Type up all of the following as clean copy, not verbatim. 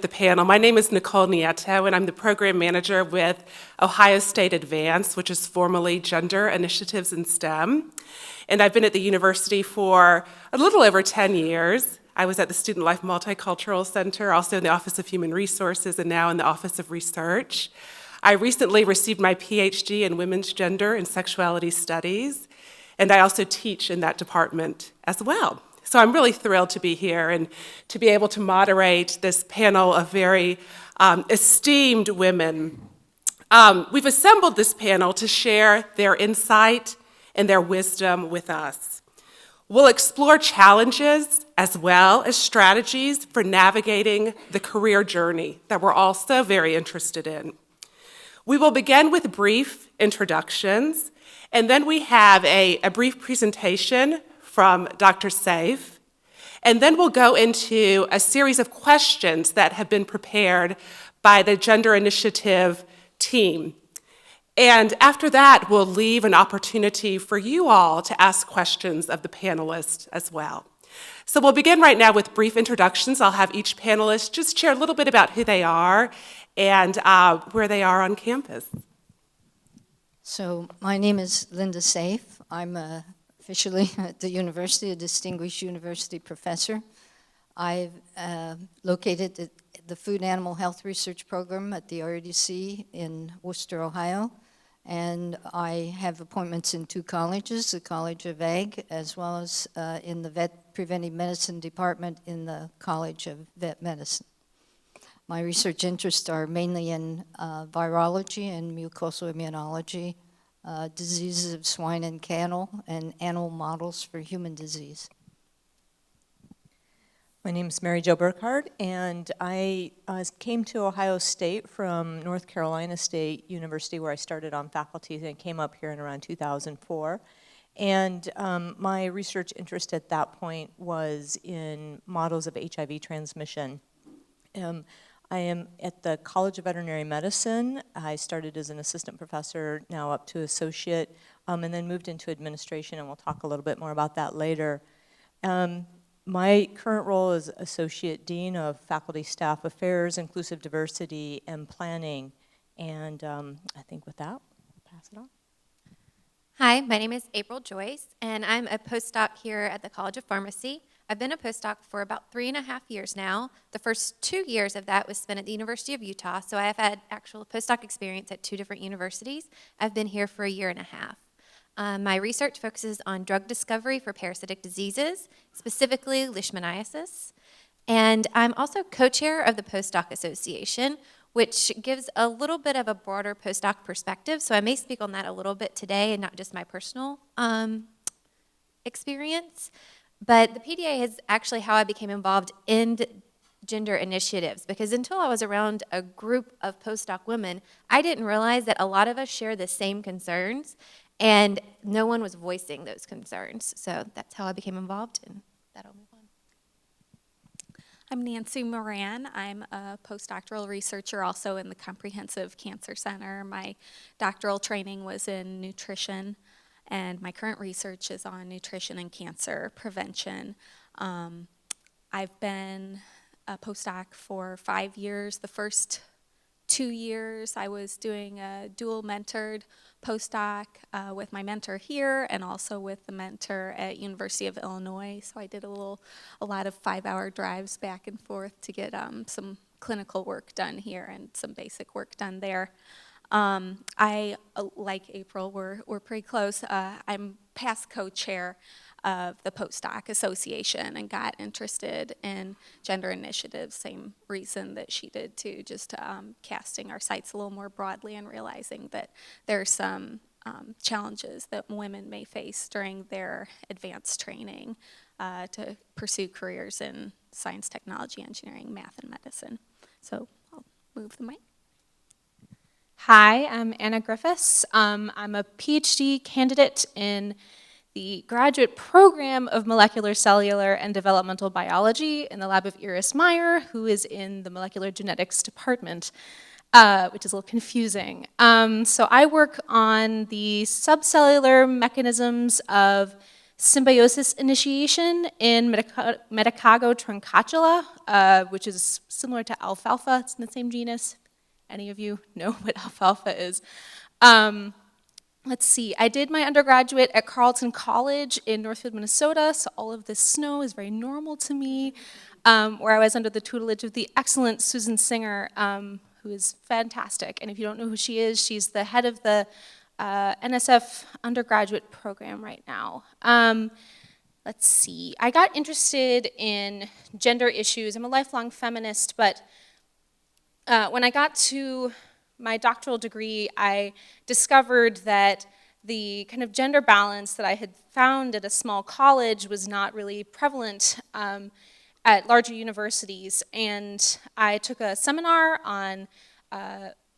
The panel. My name is Nicole Nieto, and I'm the program manager with Ohio State Advance, which is formerly Gender Initiatives in STEM. And I've been at the university for a little over 10 years. I was at the Student Life Multicultural Center, also in the Office of Human Resources, and now in the Office of Research. I recently received my PhD in Women's Gender and Sexuality Studies, and I also teach in that department as well. So I'm really thrilled to be here and to be able to moderate this panel of very esteemed women. We've assembled this panel to share their insight and their wisdom with us. We'll explore challenges as well as strategies for navigating the career journey that we're also very interested in. We will begin with brief introductions, and then we have a brief presentation from Dr. Saif, and then we'll go into a series of questions that have been prepared by the Gender Initiative team. And after that, we'll leave an opportunity for you all to ask questions of the panelists as well. So we'll begin right now with brief introductions. I'll have each panelist just share a little bit about who they are and where they are on campus. So my name is Linda Saif. I'm officially at the university, a distinguished university professor. I've located the Food Animal Health Research Program at the RDC in Worcester, Ohio, and I have appointments in two colleges, the College of Ag, as well as in the Vet Preventive Medicine Department in the College of Vet Medicine. My research interests are mainly in virology and mucosal immunology, diseases of swine and cattle, and animal models for human disease. My name is Mary Jo Burkhardt, and I came to Ohio State from North Carolina State University, where I started on faculty and came up here in around 2004. And my research interest at that point was in models of HIV transmission. I am at the College of Veterinary Medicine. I started as an assistant professor, now up to associate, and then moved into administration, and we'll talk a little bit more about that later. My current role is Associate Dean of Faculty Staff Affairs, Inclusive Diversity, and Planning. And I think with that, I'll pass it on. Hi, my name is April Joyce, and I'm a postdoc here at the College of Pharmacy. I've been a postdoc for about 3.5 years now. The first 2 years of that was spent at the University of Utah, so I have had actual postdoc experience at 2 different universities. I've been here for 1.5 years. My research focuses on drug discovery for parasitic diseases, specifically leishmaniasis. And I'm also co-chair of the Postdoc Association, which gives a little bit of a broader postdoc perspective. So I may speak on that a little bit today and not just my personal experience. But the PDA is actually how I became involved in gender initiatives, because until I was around a group of postdoc women, I didn't realize that a lot of us share the same concerns, and no one was voicing those concerns. So that's how I became involved, and that'll move on. I'm Nancy Moran. I'm a postdoctoral researcher also in the Comprehensive Cancer Center. My doctoral training was in nutrition, and my current research is on nutrition and cancer prevention. I've been a postdoc for 5 years. The first 2 years I was doing a dual mentored postdoc with my mentor here and also with the mentor at University of Illinois. So I did a lot of 5-hour drives back and forth to get some clinical work done here and some basic work done there. I, like April, we're pretty close. I'm past co-chair of the Postdoc Association and got interested in gender initiatives, same reason that she did too, just casting our sights a little more broadly and realizing that there are some challenges that women may face during their advanced training to pursue careers in science, technology, engineering, math, and medicine. So I'll move the mic. Hi, I'm Anna Griffiths. I'm a PhD candidate in the graduate program of molecular, cellular, and developmental biology in the lab of Iris Meyer, who is in the molecular genetics department, which is a little confusing. So I work on the subcellular mechanisms of symbiosis initiation in Medicago truncatula, which is similar to alfalfa. It's in the same genus. Any of you know what alfalfa is? Let's see, I did my undergraduate at Carleton College in Northfield, Minnesota, so all of this snow is very normal to me, where I was under the tutelage of the excellent Susan Singer, who is fantastic. And if you don't know who she is, she's the head of the NSF undergraduate program right now. Let's see, I got interested in gender issues. I'm a lifelong feminist, but when I got to my doctoral degree, I discovered that the kind of gender balance that I had found at a small college was not really prevalent at larger universities. And I took a seminar on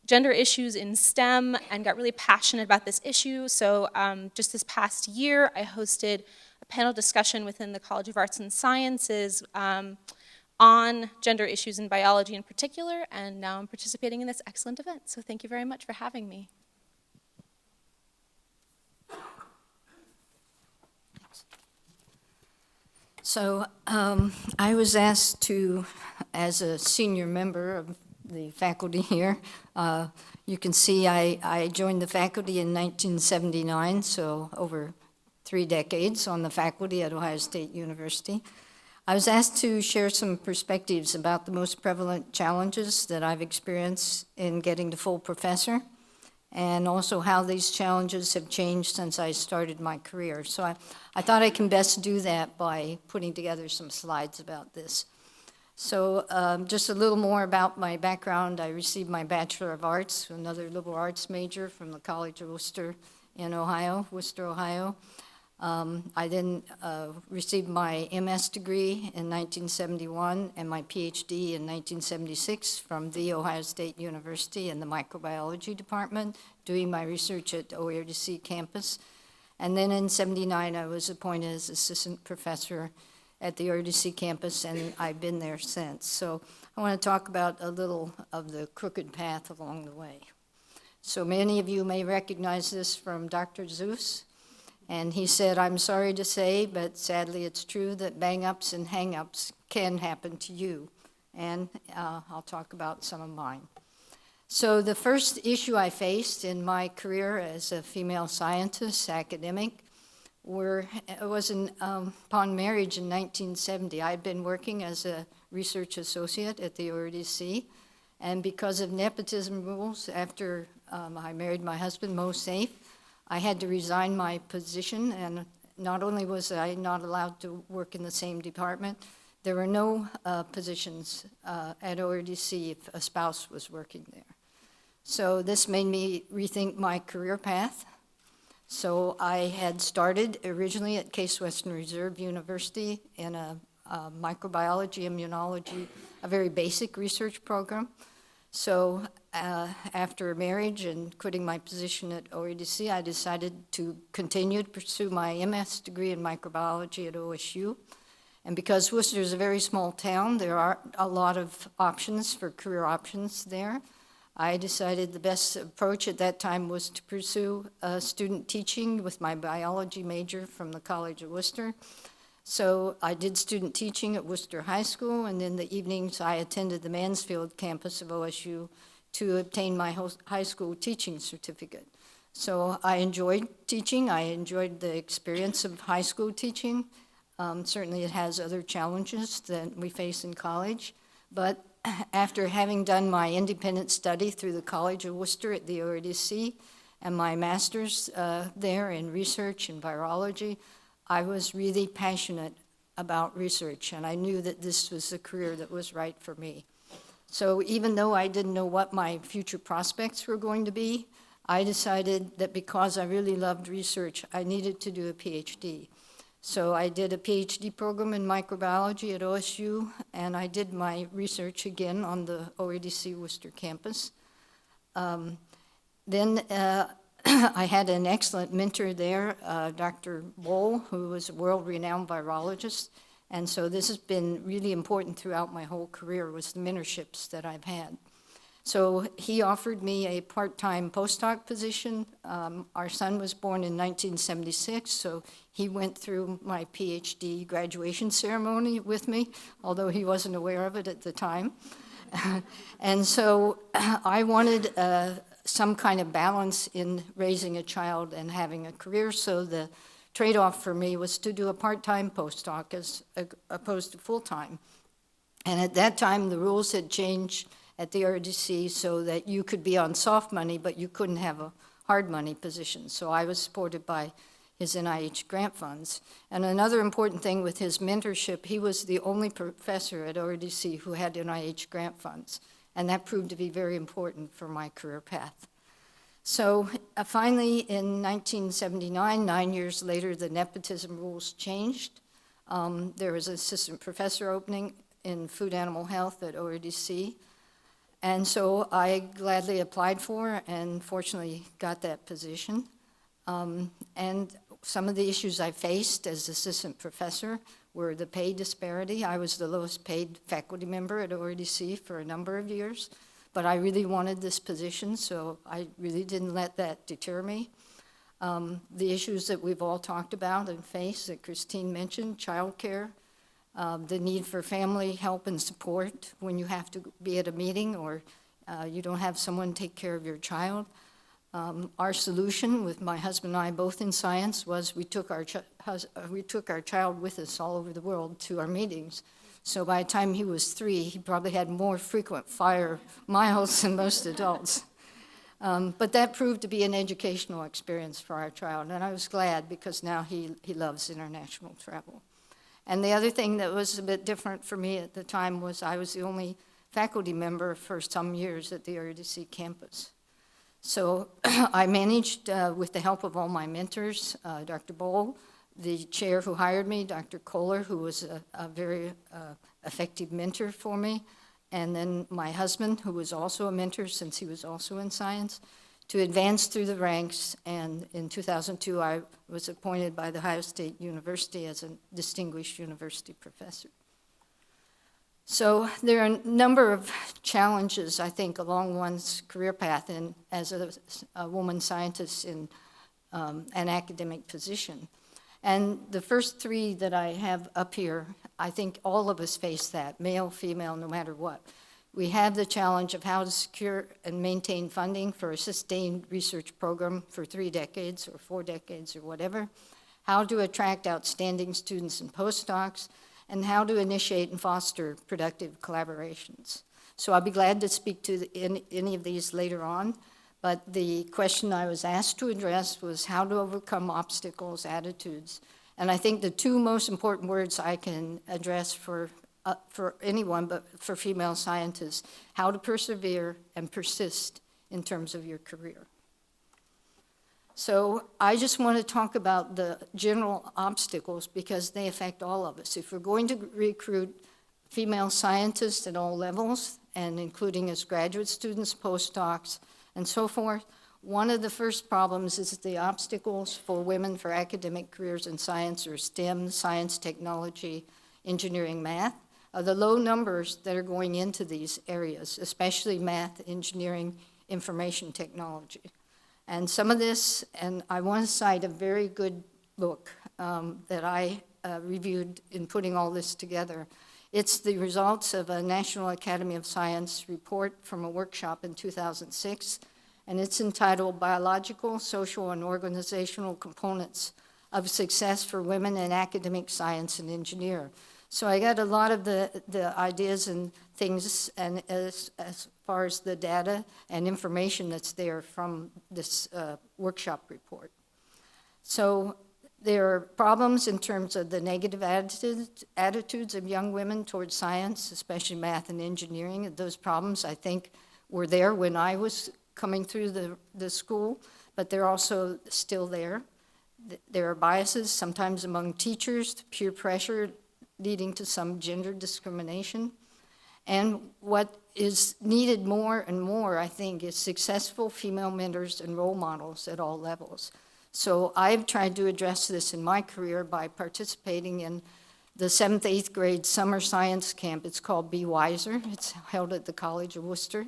gender issues in STEM and got really passionate about this issue. So just this past year, I hosted a panel discussion within the College of Arts and Sciences on gender issues in biology in particular, and now I'm participating in this excellent event. So thank you very much for having me. So I was asked to, as a senior member of the faculty here, you can see I joined the faculty in 1979, so over 3 decades on the faculty at Ohio State University. I was asked to share some perspectives about the most prevalent challenges that I've experienced in getting to full professor, and also how these challenges have changed since I started my career. So I thought I can best do that by putting together some slides about this. So just a little more about my background. I received my Bachelor of Arts, another liberal arts major from the College of Worcester in Ohio, Worcester, Ohio. I then received my MS degree in 1971 and my PhD in 1976 from The Ohio State University in the microbiology department, doing my research at OERDC campus. And then in 79, I was appointed as assistant professor at the OERDC campus, and I've been there since. So I want to talk about a little of the crooked path along the way. So many of you may recognize this from Dr. Zeus. And he said, I'm sorry to say, but sadly it's true that bang-ups and hang-ups can happen to you. And I'll talk about some of mine. So the first issue I faced in my career as a female scientist, academic, was upon marriage in 1970. I had been working as a research associate at the OERDC, and because of nepotism rules, after I married my husband, Mo Safe, I had to resign my position, and not only was I not allowed to work in the same department, there were no positions at OERDC if a spouse was working there. So this made me rethink my career path. So I had started originally at Case Western Reserve University in a microbiology, immunology, a very basic research program. So after marriage and quitting my position at OERDC, I decided to continue to pursue my MS degree in microbiology at OSU. And because Worcester is a very small town, there are a lot of options for career options there. I decided the best approach at that time was to pursue student teaching with my biology major from the College of Worcester. So I did student teaching at Worcester High School, and in the evenings I attended the Mansfield campus of OSU to obtain my high school teaching certificate. So I enjoyed teaching. I enjoyed the experience of high school teaching. Certainly it has other challenges that we face in college, but after having done my independent study through the College of Worcester at the OERDC and my master's there in research and virology, I was really passionate about research, and I knew that this was the career that was right for me. So even though I didn't know what my future prospects were going to be, I decided that because I really loved research, I needed to do a PhD. So I did a PhD program in microbiology at OSU, and I did my research again on the OERDC Worcester campus. Then I had an excellent mentor there, Dr. Bohl, who was a world-renowned virologist, and so this has been really important throughout my whole career, was the mentorships that I've had. So he offered me a part-time postdoc position. Our son was born in 1976, so he went through my PhD graduation ceremony with me, although he wasn't aware of it at the time. And so I wanted some kind of balance in raising a child and having a career, so the trade-off for me was to do a part-time postdoc as opposed to full-time. And at that time, the rules had changed at the RDC so that you could be on soft money, but you couldn't have a hard money position. So I was supported by his NIH grant funds. And another important thing with his mentorship, he was the only professor at RDC who had NIH grant funds. And that proved to be very important for my career path. So finally, in 1979, 9 years later, the nepotism rules changed. There was an assistant professor opening in food animal health at ORDC. And so I gladly applied for and fortunately got that position. And some of the issues I faced as assistant professor were the pay disparity. I was the lowest paid faculty member at ORDC for a number of years, but I really wanted this position, so I really didn't let that deter me. The issues that we've all talked about and faced that Christine mentioned, childcare, the need for family help and support when you have to be at a meeting or you don't have someone take care of your child. Our solution with my husband and I, both in science, was we took our child with us all over the world to our meetings. So by the time he was 3, he probably had more frequent flyer miles than most adults. But that proved to be an educational experience for our child, and I was glad because now he loves international travel. And the other thing that was a bit different for me at the time was I was the only faculty member for some years at the RDC campus. So I managed, with the help of all my mentors, Dr. Bohl, the chair who hired me, Dr. Kohler, who was a very effective mentor for me, and then my husband, who was also a mentor since he was also in science, to advance through the ranks. And in 2002, I was appointed by The Ohio State University as a distinguished university professor. So there are a number of challenges, I think, along one's career path and as a woman scientist in an academic position. And the first 3 that I have up here, I think all of us face that, male, female, no matter what. We have the challenge of how to secure and maintain funding for a sustained research program for 3 decades or 4 decades or whatever, how to attract outstanding students and postdocs, and how to initiate and foster productive collaborations. So I'll be glad to speak to any of these later on, but the question I was asked to address was how to overcome obstacles, attitudes, and I think the 2 most important words I can address for anyone, but for female scientists, how to persevere and persist in terms of your career. So I just want to talk about the general obstacles because they affect all of us. If we're going to recruit female scientists at all levels, and including as graduate students, postdocs, and so forth, one of the first problems is the obstacles for women for academic careers in science or STEM, science, technology, engineering, math, are the low numbers that are going into these areas, especially math, engineering, information technology. And some of this, and I want to cite a very good book that I reviewed in putting all this together. It's the results of a National Academy of Science report from a workshop in 2006, and it's entitled Biological, Social, and Organizational Components of Success for Women in Academic Science and Engineering. So I got a lot of the ideas and things, and as far as the data and information that's there from this workshop report. So there are problems in terms of the negative attitudes of young women towards science, especially math and engineering. Those problems, I think, were there when I was coming through the school, but they're also still there. There are biases, sometimes among teachers, peer pressure, leading to some gender discrimination. And what is needed more and more, I think, is successful female mentors and role models at all levels. So I've tried to address this in my career by participating in the 7th, 8th grade summer science camp. It's called Be Wiser. It's held at the College of Worcester.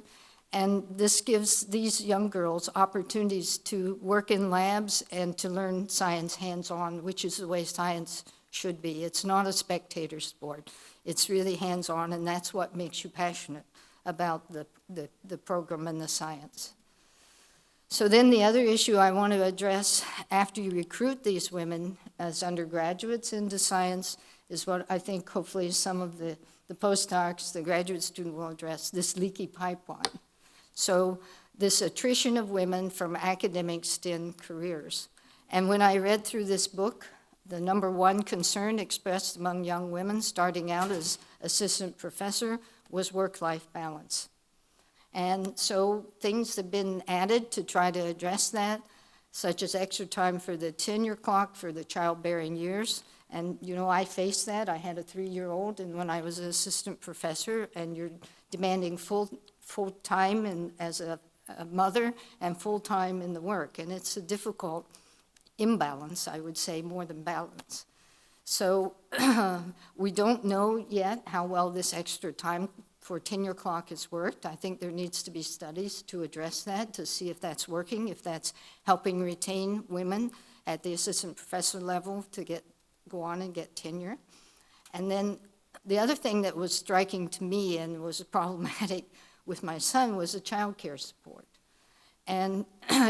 And this gives these young girls opportunities to work in labs and to learn science hands-on, which is the way science should be. It's not a spectator sport. It's really hands-on, and that's what makes you passionate about the program and the science. So then the other issue I want to address after you recruit these women as undergraduates into science is what I think hopefully some of the postdocs, the graduate student will address, this leaky pipeline. So this attrition of women from academic STEM careers. And when I read through this book, the number one concern expressed among young women starting out as assistant professor was work-life balance. And so things have been added to try to address that, such as extra time for the tenure clock for the childbearing years. And, you know, I faced that. I had a 3-year-old, and when I was an assistant professor, and you're demanding full time and as a mother and full time in the work. And it's a difficult imbalance, I would say, more than balance. So we don't know yet how well this extra time for tenure clock has worked. I think there needs to be studies to address that, to see if that's working, if that's helping retain women at the assistant professor level to go on and get tenure. And then the other thing that was striking to me and was problematic with my son was the childcare support. And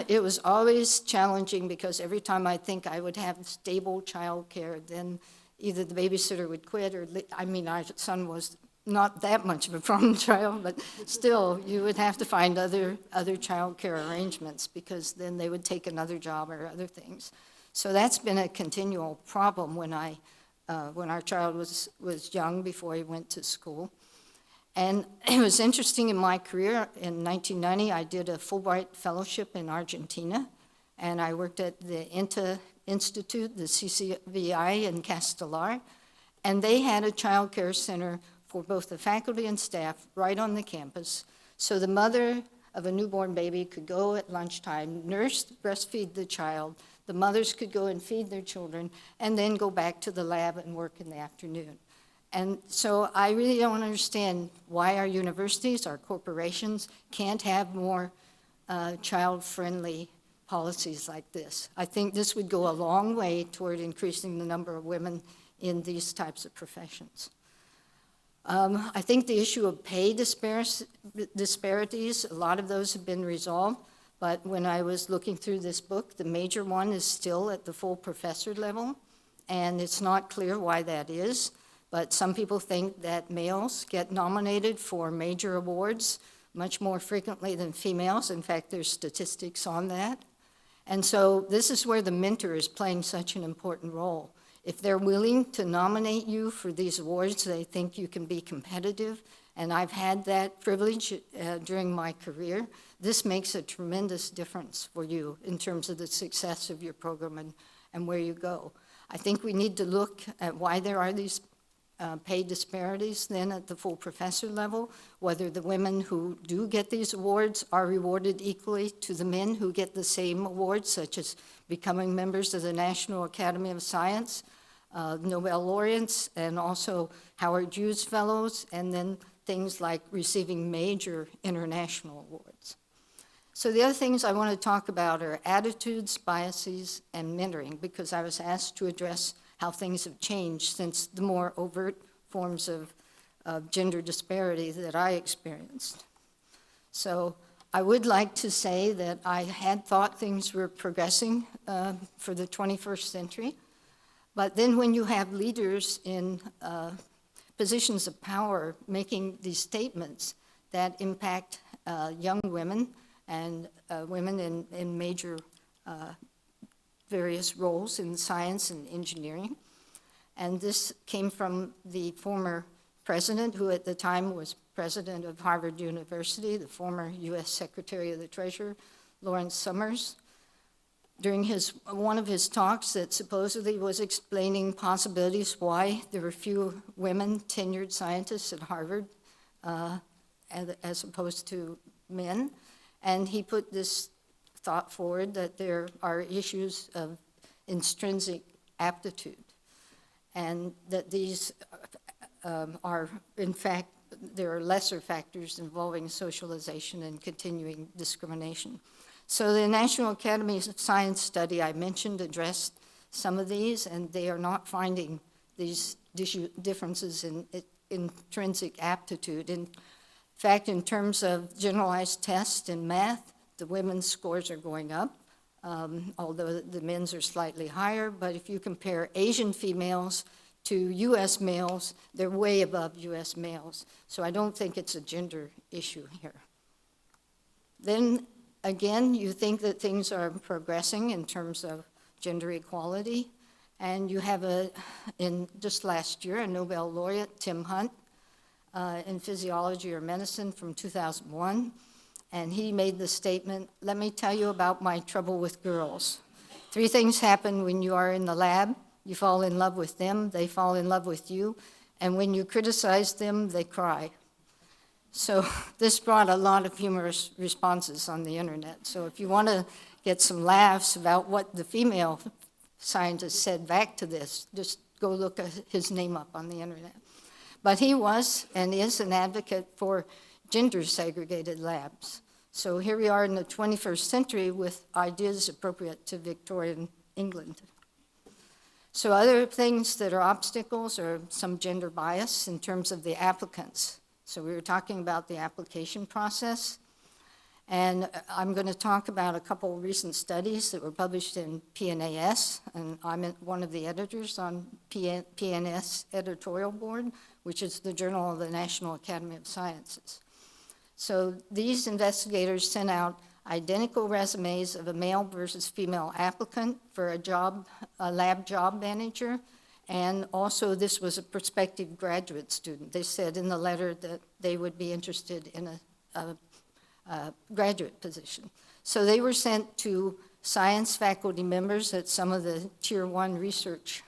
it was always challenging because every time I think I would have stable childcare, then either the babysitter would quit or, I mean, our son was not that much of a problem child, but still, you would have to find other childcare arrangements because then they would take another job or other things. So that's been a continual problem when our child was young before he went to school. And it was interesting in my career. In 1990, I did a Fulbright fellowship in Argentina, and I worked at the INTA Institute, the CFAES in Castellar, and they had a child care center for both the faculty and staff right on the campus. So the mother of a newborn baby could go at lunchtime, nurse, breastfeed the child, the mothers could go and feed their children, and then go back to the lab and work in the afternoon. And so I really don't understand why our universities, our corporations, can't have more child-friendly policies like this. I think this would go a long way toward increasing the number of women in these types of professions. I think the issue of pay disparities, a lot of those have been resolved, but when I was looking through this book, the major one is still at the full professor level, and it's not clear why that is. But some people think that males get nominated for major awards much more frequently than females. In fact, there's statistics on that. And so this is where the mentor is playing such an important role. If they're willing to nominate you for these awards, they think you can be competitive. And I've had that privilege during my career. This makes a tremendous difference for you in terms of the success of your program and where you go. I think we need to look at why there are these pay disparities then at the full professor level, whether the women who do get these awards are rewarded equally to the men who get the same awards, such as becoming members of the National Academy of Science, Nobel laureates, and also Howard Hughes Fellows, and then things like receiving major international awards. So the other things I want to talk about are attitudes, biases, and mentoring, because I was asked to address how things have changed since the more overt forms of gender disparity that I experienced. So I would like to say that I had thought things were progressing for the 21st century, but then when you have leaders in positions of power making these statements that impact young women and women in major various roles in science and engineering. And this came from the former president, who at the time was president of Harvard University, the former US Secretary of the Treasury, Lawrence Summers, during one of his talks that supposedly was explaining possibilities why there were few women tenured scientists at Harvard as opposed to men. And he put this thought forward that there are issues of intrinsic aptitude, and that these are, in fact, there are lesser factors involving socialization and continuing discrimination. So the National Academy of Science study I mentioned addressed some of these, and they are not finding these differences in intrinsic aptitude. In fact, in terms of generalized tests in math, the women's scores are going up, although the men's are slightly higher. But if you compare Asian females to U.S. males, they're way above U.S. males. So I don't think it's a gender issue here. Then, again, you think that things are progressing in terms of gender equality. And you have in just last year, a Nobel laureate, Tim Hunt, in physiology or medicine from 2001. And he made the statement, "Let me tell you about my trouble with girls. 3 things happen when you are in the lab. You fall in love with them, they fall in love with you, and when you criticize them, they cry." So this brought a lot of humorous responses on the internet. So if you want to get some laughs about what the female scientist said back to this, just go look at his name up on the internet. But he was and is an advocate for gender-segregated labs. So here we are in the 21st century with ideas appropriate to Victorian England. So other things that are obstacles are some gender bias in terms of the applicants. So we were talking about the application process. And I'm going to talk about a couple of recent studies that were published in PNAS, and I'm one of the editors on PNAS editorial board, which is the Journal of the National Academy of Sciences. So these investigators sent out identical resumes of a male versus female applicant for a lab job manager, and also this was a prospective graduate student. They said in the letter that they would be interested in a graduate position. So they were sent to science faculty members at some of the Tier 1 research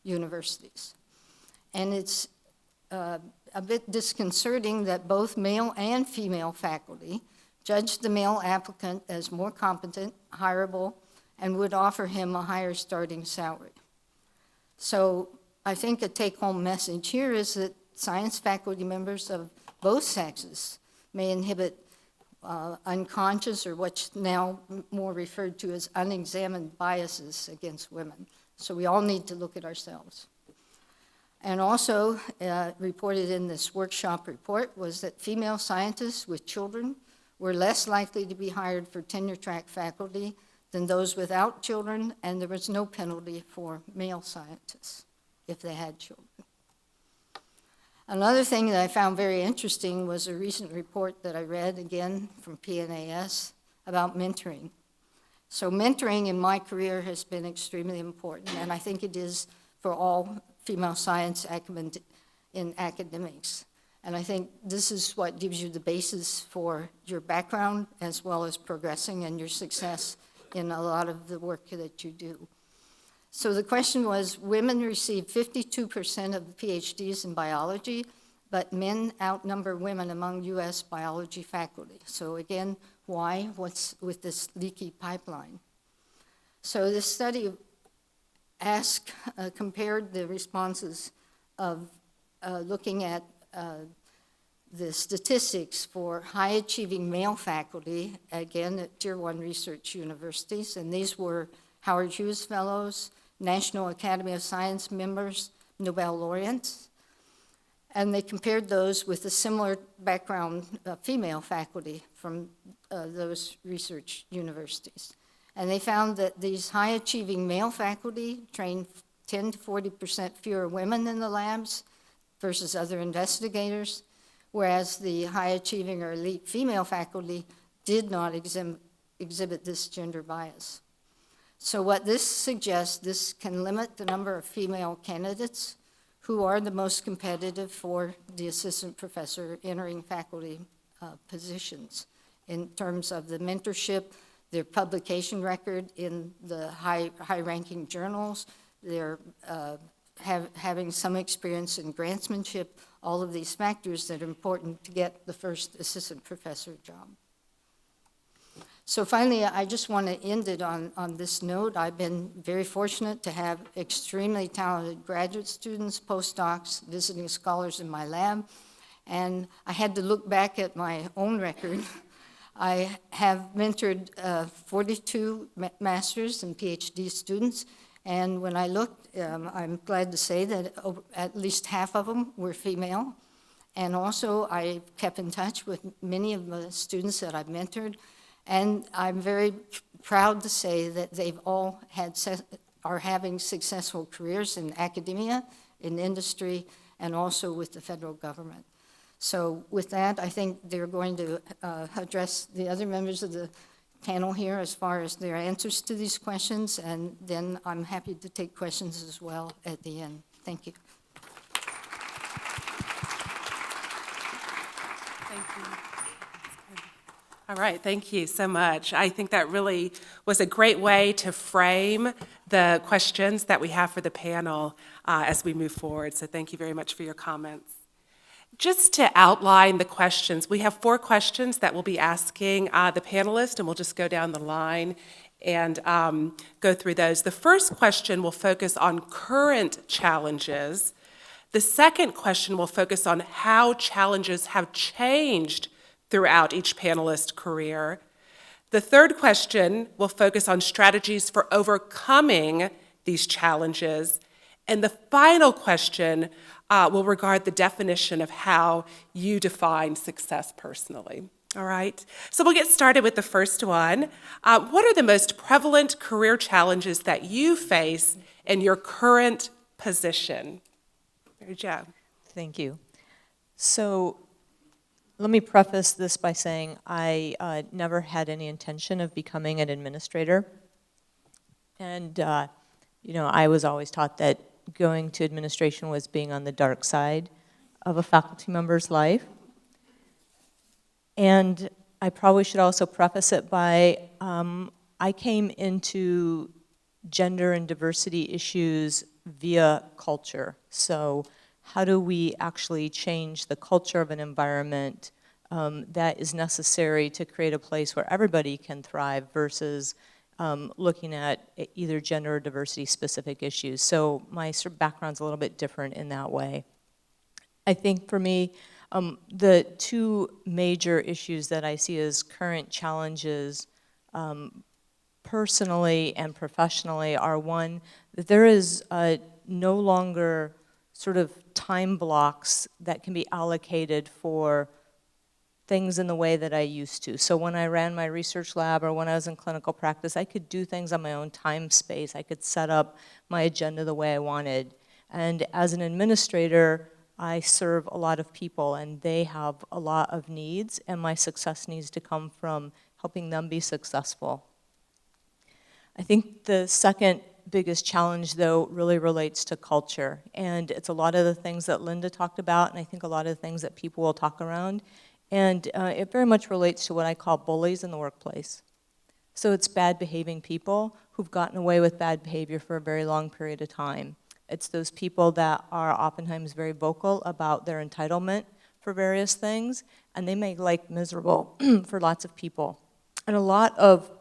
universities. And it's a bit disconcerting that both male and female faculty judged the male applicant as more competent, hireable, and would offer him a higher starting salary. So I think a take-home message here is that science faculty members of both sexes may inhibit unconscious, or what's now more referred to as unexamined biases against women. So we all need to look at ourselves. And also reported in this workshop report was that female scientists with children were less likely to be hired for tenure-track faculty than those without children, and there was no penalty for male scientists if they had children. Another thing that I found very interesting was a recent report that I read, again, from PNAS, about mentoring. So mentoring in my career has been extremely important, and I think it is for all female science in academics. And I think this is what gives you the basis for your background as well as progressing and your success in a lot of the work that you do. So the question was, women receive 52% of the PhDs in biology, but men outnumber women among US biology faculty. So again, why? What's with this leaky pipeline? So this study compared the responses of looking at the statistics for high-achieving male faculty, again at Tier 1 research universities, and these were Howard Hughes Fellows, National Academy of Science members, Nobel laureates, and they compared those with a similar background female faculty from those research universities. And they found that these high-achieving male faculty trained 10 to 40% fewer women in the labs versus other investigators, whereas the high-achieving or elite female faculty did not exhibit this gender bias. So what this suggests, this can limit the number of female candidates who are the most competitive for the assistant professor entering faculty positions in terms of the mentorship, their publication record in the high-ranking journals, their having some experience in grantsmanship, all of these factors that are important to get the first assistant professor job. So finally, I just want to end it on this note. I've been very fortunate to have extremely talented graduate students, postdocs, visiting scholars in my lab, And I had to look back at my own record. I have mentored 42 master's and PhD students, and when I looked, I'm glad to say that at least half of them were female. And also, I kept in touch with many of the students that I've mentored, and I'm very proud to say that they've all are having successful careers in academia, in industry, and also with the federal government. So with that, I think they're going to address the other members of the panel here as far as their answers to these questions, and then I'm happy to take questions as well at the end. Thank you. Thank you. All right, thank you so much. I think that really was a great way to frame the questions that we have for the panel as we move forward. So thank you very much for your comments. Just to outline the questions, we have 4 questions that we'll be asking the panelists, and we'll just go down the line and go through those. The first question will focus on current challenges. The second question will focus on how challenges have changed throughout each panelist's career. The third question will focus on strategies for overcoming these challenges. And the final question will regard the definition of how you define success personally. All right, so we'll get started with the first one. What are the most prevalent career challenges that you face in your current position? Mary Jo. Thank you. So let me preface this by saying I never had any intention of becoming an administrator. And, I was always taught that going to administration was being on the dark side of a faculty member's life. And I probably should also preface it by I came into gender and diversity issues via culture. So how do we actually change the culture of an environment that is necessary to create a place where everybody can thrive versus looking at either gender or diversity specific issues. So my sort of background's a little bit different in that way. I think for me, the 2 major issues that I see as current challenges personally and professionally are, one, that there is no longer sort of time blocks that can be allocated for things in the way that I used to. So when I ran my research lab or when I was in clinical practice, I could do things on my own time space. I could set up my agenda the way I wanted. And as an administrator, I serve a lot of people and they have a lot of needs, and my success needs to come from helping them be successful. I think the second biggest challenge, though, really relates to culture. And it's a lot of the things that Linda talked about, and I think a lot of the things that people will talk around. And it very much relates to what I call bullies in the workplace. So it's bad behaving people who've gotten away with bad behavior for a very long period of time. It's those people that are oftentimes very vocal about their entitlement for various things, and they make life miserable for lots of people. And a lot of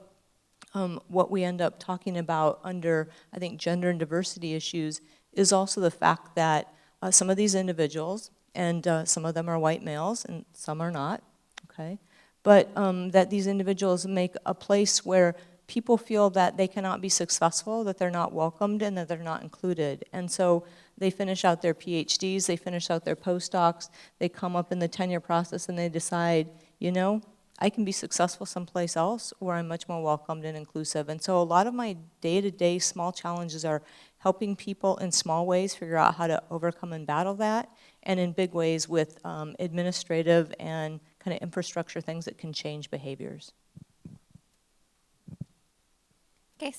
what we end up talking about under, I think, gender and diversity issues is also the fact that some of these individuals, and some of them are white males and some are not, okay? But that these individuals make a place where people feel that they cannot be successful, that they're not welcomed, and that they're not included. And so they finish out their PhDs, they finish out their postdocs, they come up in the tenure process and they decide, I can be successful someplace else where I'm much more welcomed and inclusive. And so a lot of my day-to-day small challenges are helping people in small ways figure out how to overcome and battle that, and in big ways with administrative and kind of infrastructure things that can change behaviors. Okay,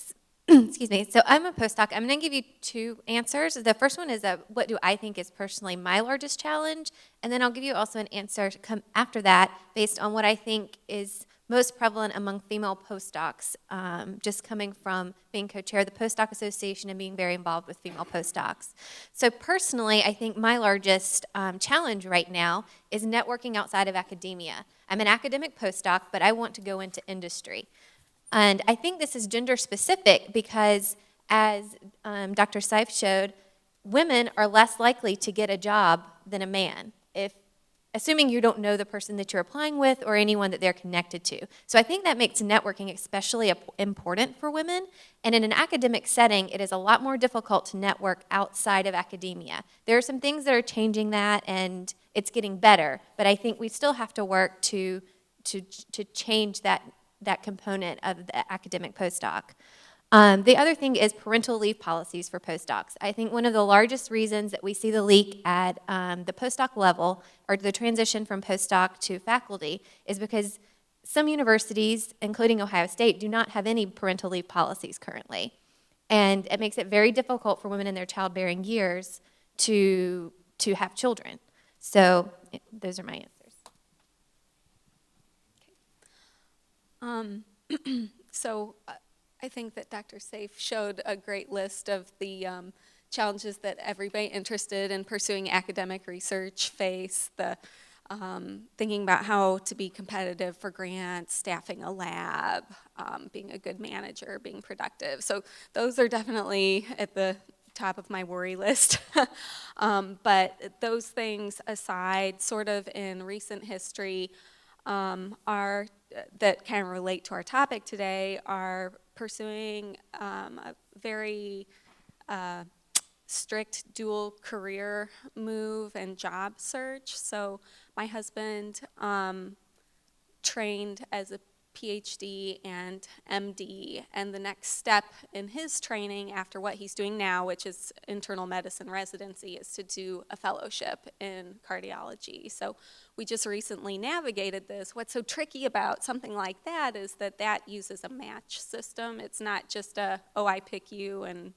excuse me. So I'm a postdoc. I'm going to give you 2 answers. The first one is what do I think is personally my largest challenge, and then I'll give you also an answer to come after that based on what I think is most prevalent among female postdocs, just coming from being co-chair of the Postdoc Association and being very involved with female postdocs. So personally, I think my largest challenge right now is networking outside of academia. I'm an academic postdoc, but I want to go into industry. And I think this is gender specific because, as Dr. Seif showed, women are less likely to get a job than a man. If assuming you don't know the person that you're applying with or anyone that they're connected to. So I think that makes networking especially important for women. And in an academic setting, it is a lot more difficult to network outside of academia. There are some things that are changing that, and it's getting better. But I think we still have to work to change that component of the academic postdoc. The other thing is parental leave policies for postdocs. I think one of the largest reasons that we see the leak at the postdoc level, or the transition from postdoc to faculty, is because some universities, including Ohio State, do not have any parental leave policies currently. And it makes it very difficult for women in their childbearing years to have children. So those are my answers. So I think that Dr. Safe showed a great list of the challenges that everybody interested in pursuing academic research face, the thinking about how to be competitive for grants, staffing a lab, being a good manager, being productive. So those are definitely at the top of my worry list. But those things aside, sort of in recent history, are that kind of relate to our topic today are pursuing a very strict dual career move and job search. So my husband trained as a PhD and MD, and the next step in his training after what he's doing now, which is internal medicine residency, is to do a fellowship in cardiology. So we just recently navigated this. What's so tricky about something like that is that that uses a match system. It's not just a, oh, I pick you and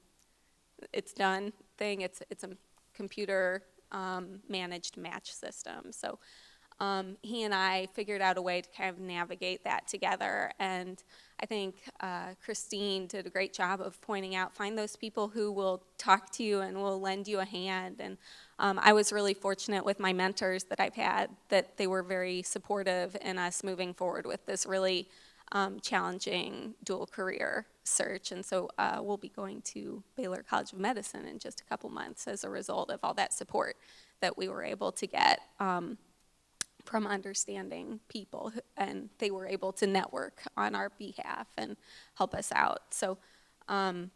it's done thing. It's a computer managed match system. So he and I figured out a way to kind of navigate that together, and I think Christine did a great job of pointing out, find those people who will talk to you and will lend you a hand, and I was really fortunate with my mentors that I've had, that they were very supportive in us moving forward with this really challenging dual career search, and so we'll be going to Baylor College of Medicine in just a couple months as a result of all that support that we were able to get from understanding people, and they were able to network on our behalf and help us out. So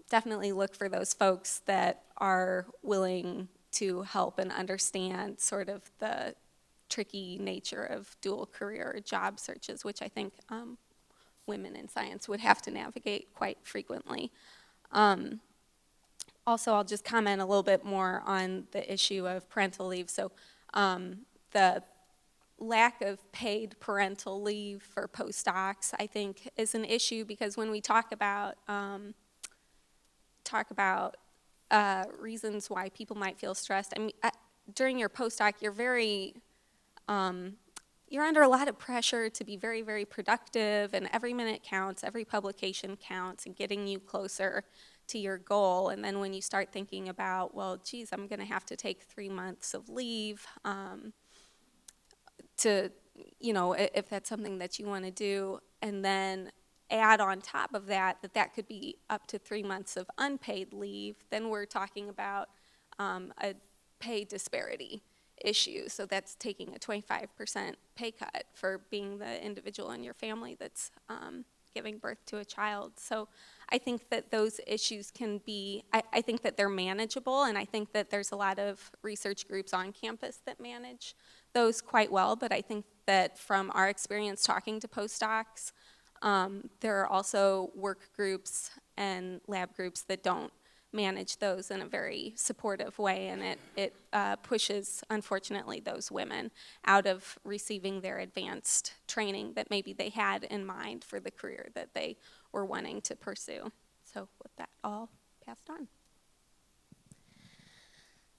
definitely look for those folks that are willing to help and understand sort of the tricky nature of dual career job searches, which I think women in science would have to navigate quite frequently. Also, I'll just comment a little bit more on the issue of parental leave. So the lack of paid parental leave for postdocs, I think, is an issue, because when we talk about reasons why people might feel stressed, I mean, during your postdoc, you're under a lot of pressure to be very, very productive, and every minute counts, every publication counts, and getting you closer to your goal. And then when you start thinking about, well, geez, I'm going to have to take 3 months of leave to, if that's something that you want to do, and then add on top of that that could be up to 3 months of unpaid leave, then we're talking about a pay disparity issue. So that's taking a 25% pay cut for being the individual in your family that's giving birth to a child. So I think that those issues can be, I think that they're manageable, and I think that there's a lot of research groups on campus that manage those quite well, but I think that from our experience talking to postdocs, there are also work groups and lab groups that don't manage those in a very supportive way, and it pushes, unfortunately, those women out of receiving their advanced training that maybe they had in mind for the career that they were wanting to pursue. So with that, I'll pass it on.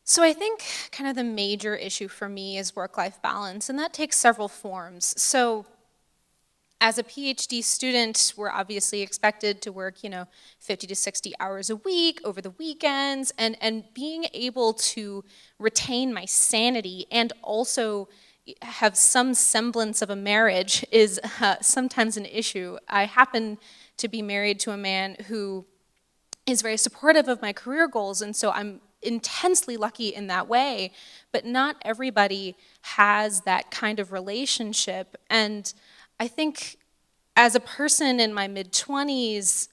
So I think kind of the major issue for me is work-life balance, and that takes several forms. So as a PhD student, we're obviously expected to work, 50 to 60 hours a week over the weekends, and being able to retain my sanity and also have some semblance of a marriage is sometimes an issue. I happen to be married to a man who is very supportive of my career goals, and so I'm intensely lucky in that way, but not everybody has that kind of relationship. And I think as a person in my mid-20s,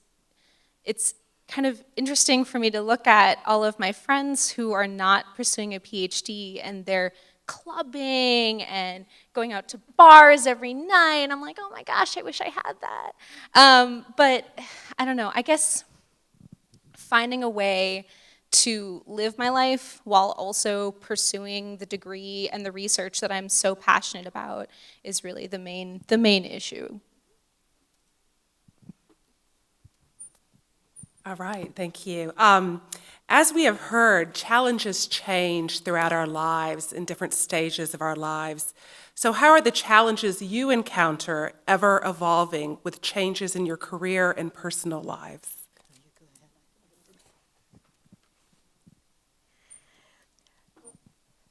it's kind of interesting for me to look at all of my friends who are not pursuing a PhD, and they're clubbing and going out to bars every night. And I'm like, oh my gosh, I wish I had that. But I don't know, I guess finding a way to live my life while also pursuing the degree and the research that I'm so passionate about is really the main issue. All right, thank you. As we have heard, challenges change throughout our lives in different stages of our lives. So how are the challenges you encounter ever evolving with changes in your career and personal lives?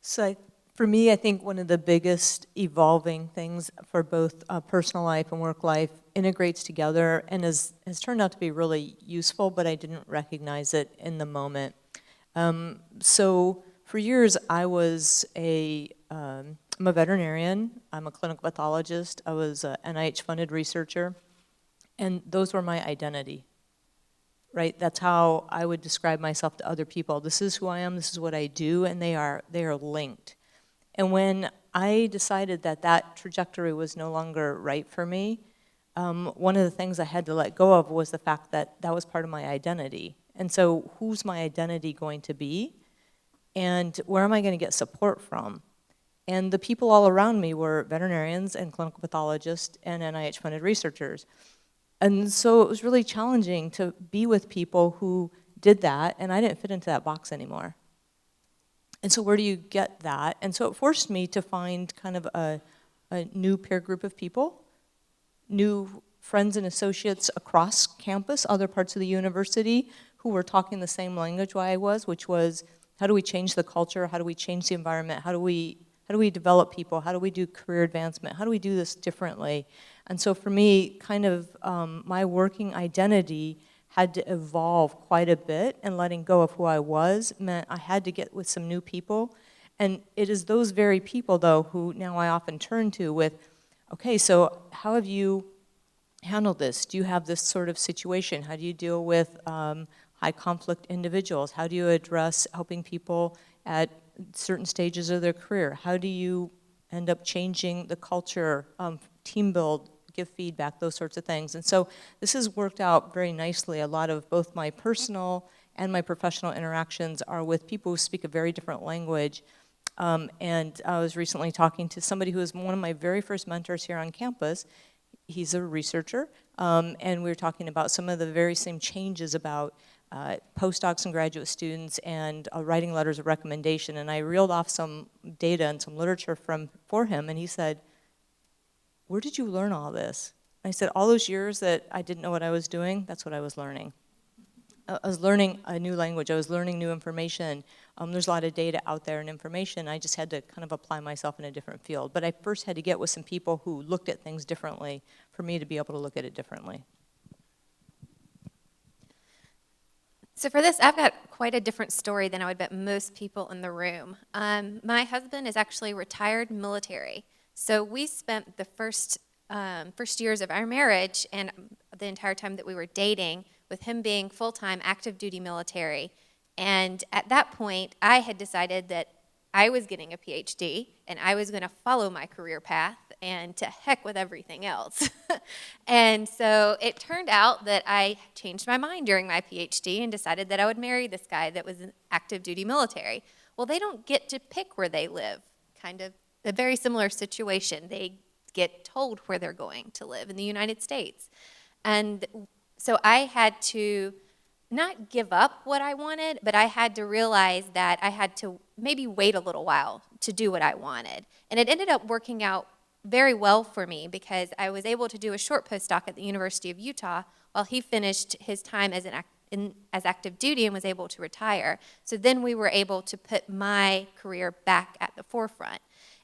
So for me, I think one of the biggest evolving things for both personal life and work life integrates together and has turned out to be really useful, but I didn't recognize it in the moment. So for years, I'm a veterinarian, I'm a clinical pathologist, I was an NIH-funded researcher, and those were my identity, right? That's how I would describe myself to other people. This is who I am, this is what I do, and they are linked. And when I decided that that trajectory was no longer right for me, one of the things I had to let go of was the fact that that was part of my identity. And so who's my identity going to be? And where am I going to get support from? And the people all around me were veterinarians and clinical pathologists and NIH-funded researchers. And so it was really challenging to be with people who did that, and I didn't fit into that box anymore. And so where do you get that? And so it forced me to find kind of a new peer group of people, new friends and associates across campus, other parts of the university, who were talking the same language I was, which was, how do we change the culture? How do we change the environment? How do we develop people? How do we do career advancement? How do we do this differently? And so for me, kind of my working identity had to evolve quite a bit, and letting go of who I was meant I had to get with some new people. And it is those very people, though, who now I often turn to with, okay, so how have you handled this? Do you have this sort of situation? How do you deal with high conflict individuals? How do you address helping people at certain stages of their career? How do you end up changing the culture, team build, give feedback, those sorts of things? And so this has worked out very nicely. A lot of both my personal and my professional interactions are with people who speak a very different language. And I was recently talking to somebody who was one of my very first mentors here on campus. He's a researcher, and we were talking about some of the very same changes about postdocs and graduate students and writing letters of recommendation. And I reeled off some data and some literature for him, and he said, where did you learn all this? And I said, all those years that I didn't know what I was doing, that's what I was learning. I was learning a new language, I was learning new information. There's a lot of data out there and information. I just had to kind of apply myself in a different field. But I first had to get with some people who looked at things differently for me to be able to look at it differently. So for this, I've got quite a different story than I would bet most people in the room. My husband is actually retired military. So we spent the first years of our marriage and the entire time that we were dating with him being full-time active duty military. And at that point, I had decided that I was getting a PhD and I was going to follow my career path and to heck with everything else. And so it turned out that I changed my mind during my PhD and decided that I would marry this guy that was an active duty military. Well, they don't get to pick where they live, kind of a very similar situation. They get told where they're going to live in the United States. And so I had to not give up what I wanted, but I had to realize that I had to maybe wait a little while to do what I wanted. And it ended up working out very well for me because I was able to do a short postdoc at the University of Utah while he finished his time as as active duty and was able to retire. So then we were able to put my career back at the forefront.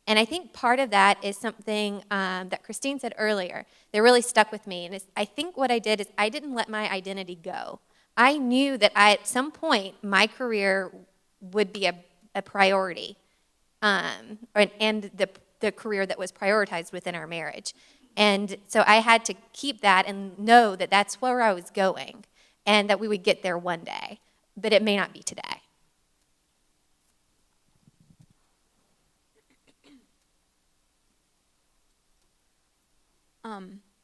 And I think part of that is something that Christine said earlier that really stuck with me. And I think what I did is I didn't let my identity go. I knew that at some point my career would be a priority, and the career that was prioritized within our marriage. And so I had to keep that and know that that's where I was going and that we would get there one day, but it may not be today.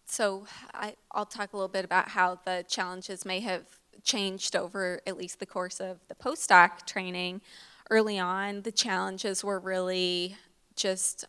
So I'll talk a little bit about how the challenges may have changed over at least the course of the postdoc training. Early on, the challenges were really just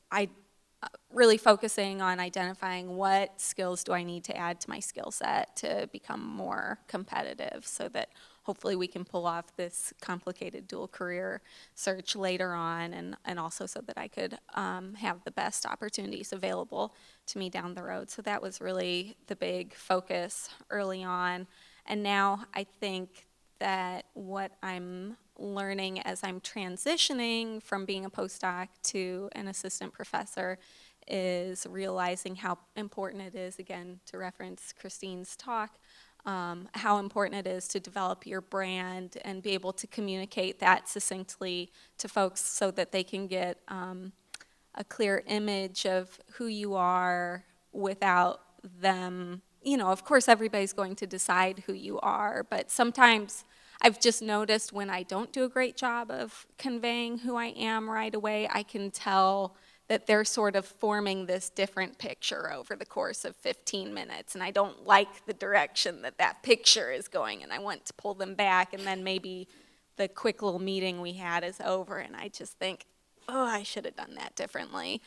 really focusing on identifying what skills do I need to add to my skill set to become more competitive so that hopefully we can pull off this complicated dual career search later on, and also so that I could have the best opportunities available to me down the road. So that was really the big focus early on. And now I think that what I'm learning as I'm transitioning from being a postdoc to an assistant professor is realizing how important it is, again, to reference Christine's talk, how important it is to develop your brand and be able to communicate that succinctly to folks so that they can get a clear image of who you are without them. You know, of course, everybody's going to decide who you are, but sometimes I've just noticed when I don't do a great job of conveying who I am right away, I can tell that they're sort of forming this different picture over the course of 15 minutes, and I don't like the direction that that picture is going, and I want to pull them back, and then maybe the quick little meeting we had is over, and I just think, oh, I should have done that differently.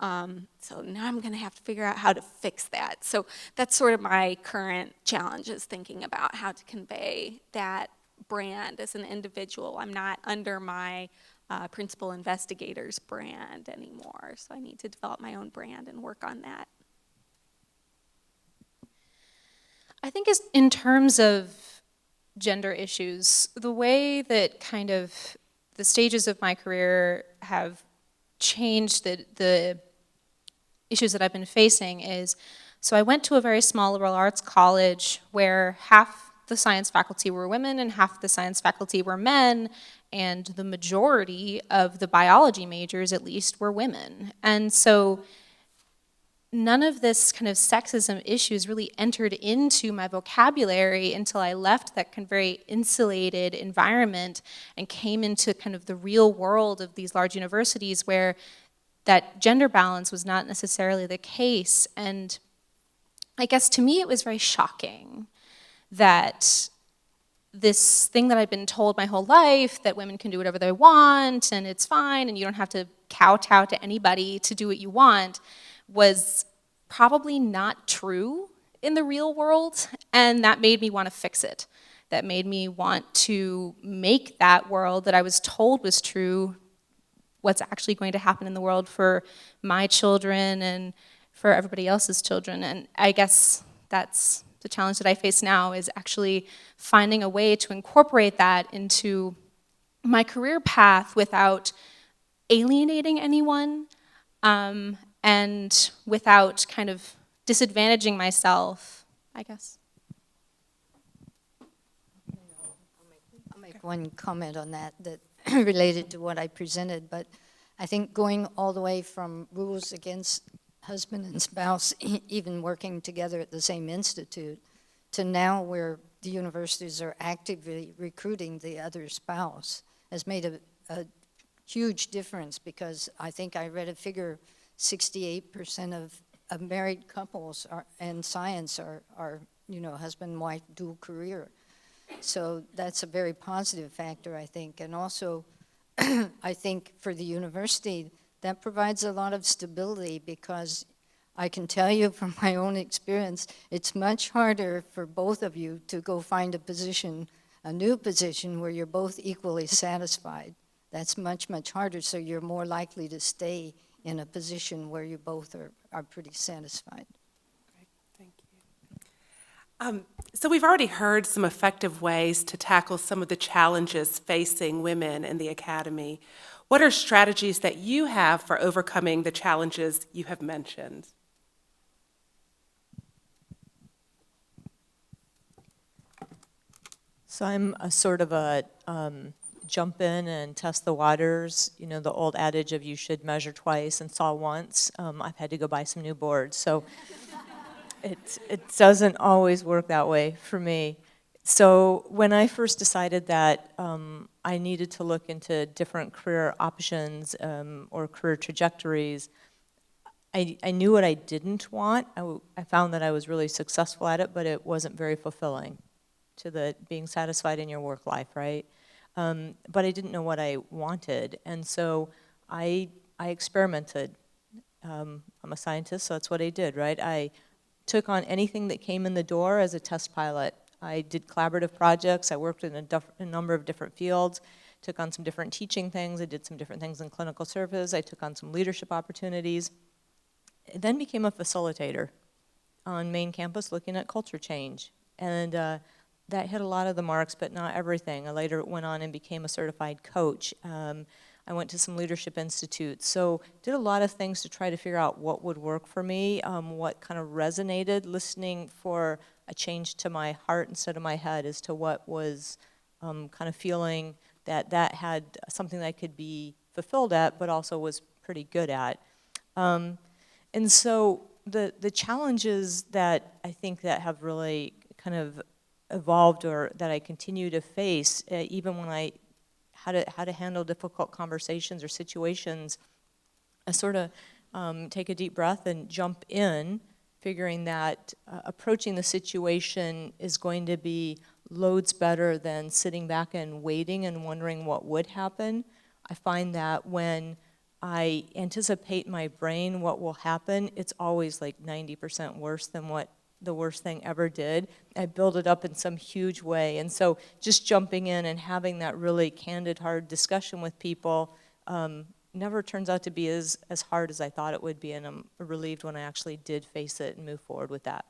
So now I'm going to have to figure out how to fix that. So that's sort of my current challenge, is thinking about how to convey that brand as an individual. I'm not under my principal investigator's brand anymore, so I need to develop my own brand and work on that. I think in terms of gender issues, the way that kind of the stages of my career have changed the issues that I've been facing is, so I went to a very small liberal arts college where half the science faculty were women and half the science faculty were men, and the majority of the biology majors, at least, were women. And so none of this kind of sexism issues really entered into my vocabulary until I left that kind of very insulated environment and came into kind of the real world of these large universities where that gender balance was not necessarily the case. And I guess to me it was very shocking that this thing that I've been told my whole life, that women can do whatever they want and it's fine and you don't have to kowtow to anybody to do what you want, was probably not true in the real world, and that made me want to fix it. That made me want to make that world that I was told was true what's actually going to happen in the world for my children and for everybody else's children. And I guess that's the challenge that I face now, is actually finding a way to incorporate that into my career path without alienating anyone, and without kind of disadvantaging myself, I guess. I'll make one comment on that related to what I presented, but I think going all the way from rules against husband and spouse even working together at the same institute to now where the universities are actively recruiting the other spouse has made a huge difference, because I think I read a figure, 68% of married couples in science are husband and wife dual career. So that's a very positive factor, I think. And also, I think for the university, that provides a lot of stability, because I can tell you from my own experience, it's much harder for both of you to go find a new position where you're both equally satisfied. That's much, much harder, so you're more likely to stay in a position where you both are pretty satisfied. Great, thank you. So we've already heard some effective ways to tackle some of the challenges facing women in the academy. What are strategies that you have for overcoming the challenges you have mentioned? So I'm a sort of a jump in and test the waters. You know, the old adage of you should measure twice and saw once. I've had to go buy some new boards. So it doesn't always work that way for me. So when I first decided that I needed to look into different career options or career trajectories, I knew what I didn't want. I found that I was really successful at it, but it wasn't very fulfilling to the being satisfied in your work life, right? But I didn't know what I wanted, and so I experimented. I'm a scientist, so that's what I did, right? I took on anything that came in the door as a test pilot. I did collaborative projects. I worked in a number of different fields, took on some different teaching things. I did some different things in clinical service. I took on some leadership opportunities. I then became a facilitator on main campus looking at culture change. And that hit a lot of the marks, but not everything. I later went on and became a certified coach. I went to some leadership institutes. So did a lot of things to try to figure out what would work for me, what kind of resonated, listening for a change to my heart instead of my head as to what was kind of feeling that had something that I could be fulfilled at, but also was pretty good at. And so the challenges that I think that have really kind of evolved or that I continue to face, even when I how to handle difficult conversations or situations, I sort of take a deep breath and jump in, figuring that approaching the situation is going to be loads better than sitting back and waiting and wondering what would happen. I find that when I anticipate in my brain what will happen, it's always like 90% worse than what the worst thing ever did. I build it up in some huge way. And so just jumping in and having that really candid, hard discussion with people never turns out to be as hard as I thought it would be, and I'm relieved when I actually did face it and move forward with that.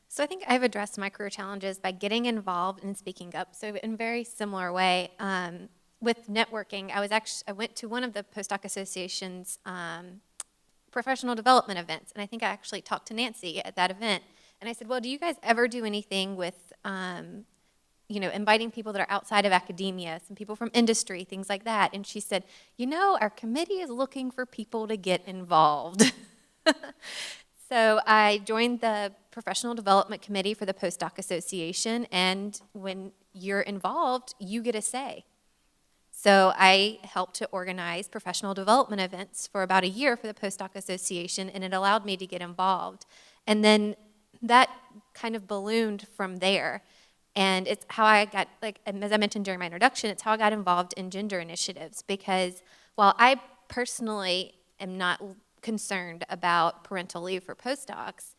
So I think I've addressed my career challenges by getting involved and speaking up. So in a very similar way, with networking, I went to one of the Postdoc Association's professional development events, and I think I actually talked to Nancy at that event, and I said, well, do you guys ever do anything with inviting people that are outside of academia, some people from industry, things like that? And she said, our committee is looking for people to get involved. So I joined the professional development committee for the Postdoc Association, and when you're involved, you get a say. So I helped to organize professional development events for about a year for the Postdoc Association, and it allowed me to get involved. And then that kind of ballooned from there. And it's how I got, as I mentioned during my introduction, it's how I got involved in gender initiatives, because while I personally am not concerned about parental leave for postdocs,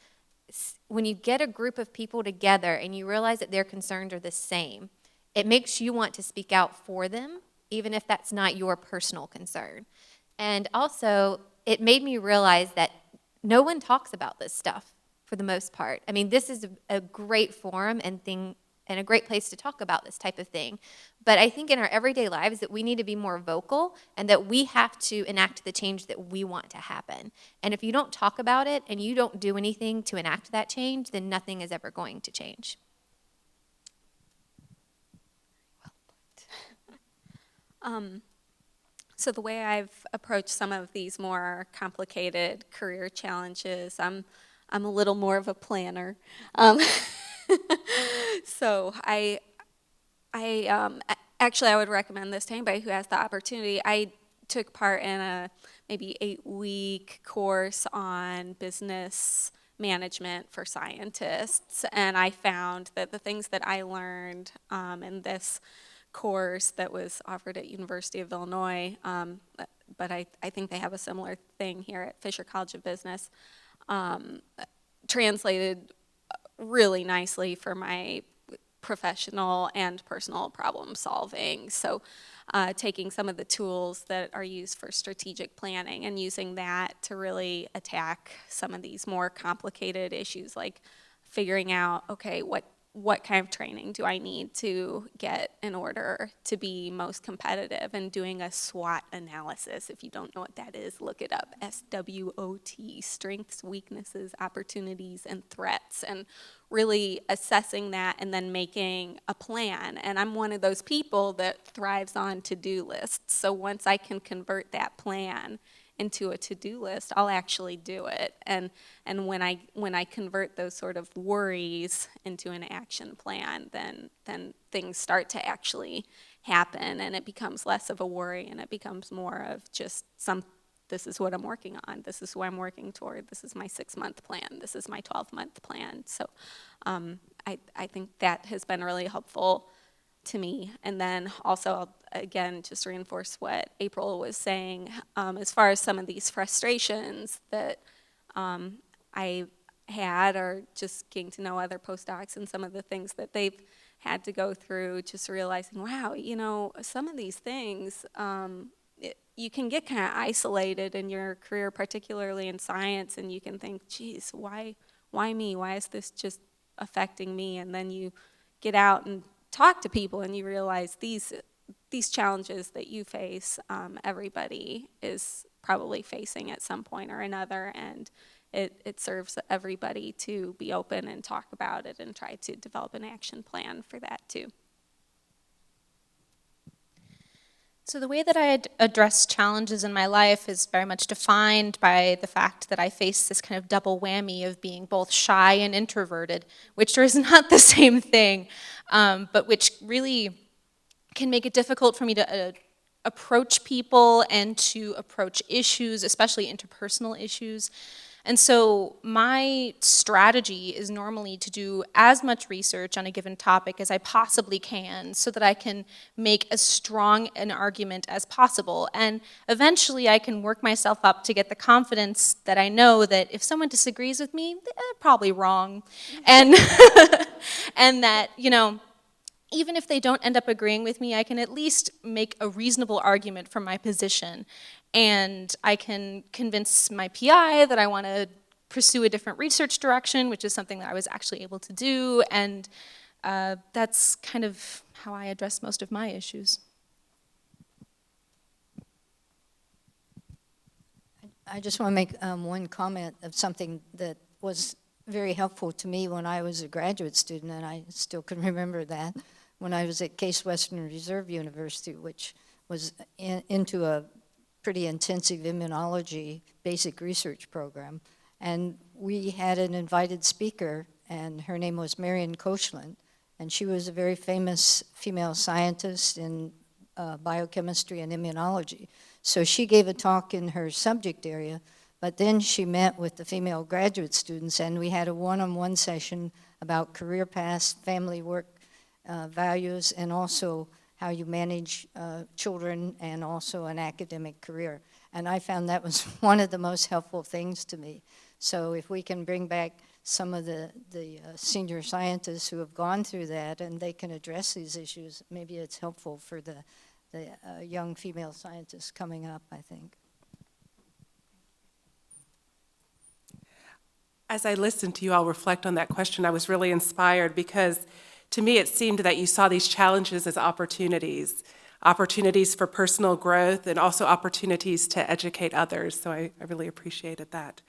when you get a group of people together and you realize that their concerns are the same, it makes you want to speak out for them, even if that's not your personal concern. And also, it made me realize that no one talks about this stuff for the most part. I mean, this is a great forum and a great place to talk about this type of thing. But I think in our everyday lives that we need to be more vocal, and that we have to enact the change that we want to happen. And if you don't talk about it and you don't do anything to enact that change, then nothing is ever going to change. So the way I've approached some of these more complicated career challenges, I'm a little more of a planner. So actually I would recommend this to anybody who has the opportunity. I took part in a maybe 8-week course on business management for scientists, and I found that the things that I learned in this course that was offered at University of Illinois, but I think they have a similar thing here at Fisher College of Business, translated really nicely for my professional and personal problem solving. So taking some of the tools that are used for strategic planning and using that to really attack some of these more complicated issues, like figuring out, okay, what what kind of training do I need to get in order to be most competitive, and doing a SWOT analysis. If you don't know what that is, look it up. SWOT, strengths, weaknesses, opportunities, and threats, and really assessing that and then making a plan. And I'm one of those people that thrives on to-do lists. So once I can convert that plan into a to-do list, I'll actually do it. And when I convert those sort of worries into an action plan, then things start to actually happen, and it becomes less of a worry, and it becomes more of just this is what I'm working on, this is who I'm working toward, this is my 6-month plan, this is my 12-month plan. So I think that has been really helpful to me. And then also, I'll again just reinforce what April was saying, as far as some of these frustrations that I had, or just getting to know other postdocs and some of the things that they've had to go through, just realizing, wow, some of these things, you can get kind of isolated in your career, particularly in science, and you can think, geez, why me? Why is this just affecting me? And then you get out and talk to people, and you realize these challenges that you face, everybody is probably facing at some point or another, and it serves everybody to be open and talk about it and try to develop an action plan for that too. So the way that I address challenges in my life is very much defined by the fact that I face this kind of double whammy of being both shy and introverted, which is not the same thing, but which really can make it difficult for me to approach people and to approach issues, especially interpersonal issues. And so my strategy is normally to do as much research on a given topic as I possibly can, so that I can make as strong an argument as possible. And eventually I can work myself up to get the confidence that I know that if someone disagrees with me, they're probably wrong. And, and that, even if they don't end up agreeing with me, I can at least make a reasonable argument from my position. And I can convince my PI that I want to pursue a different research direction, which is something that I was actually able to do. And that's kind of how I address most of my issues. I just want to make one comment of something that was very helpful to me when I was a graduate student, and I still can remember that, when I was at Case Western Reserve University, which was into a pretty intensive immunology basic research program. And we had an invited speaker, and her name was Marion Koshland, and she was a very famous female scientist in biochemistry and immunology. So she gave a talk in her subject area, but then she met with the female graduate students, and we had a one-on-one session about career paths, family work values, and also how you manage children and also an academic career. And I found that was one of the most helpful things to me. So if we can bring back some of the senior scientists who have gone through that and they can address these issues, maybe it's helpful for the young female scientists coming up, I think. As I listened to you all reflect on that question, I was really inspired, because to me, it seemed that you saw these challenges as opportunities for personal growth and also opportunities to educate others. So I really appreciated that.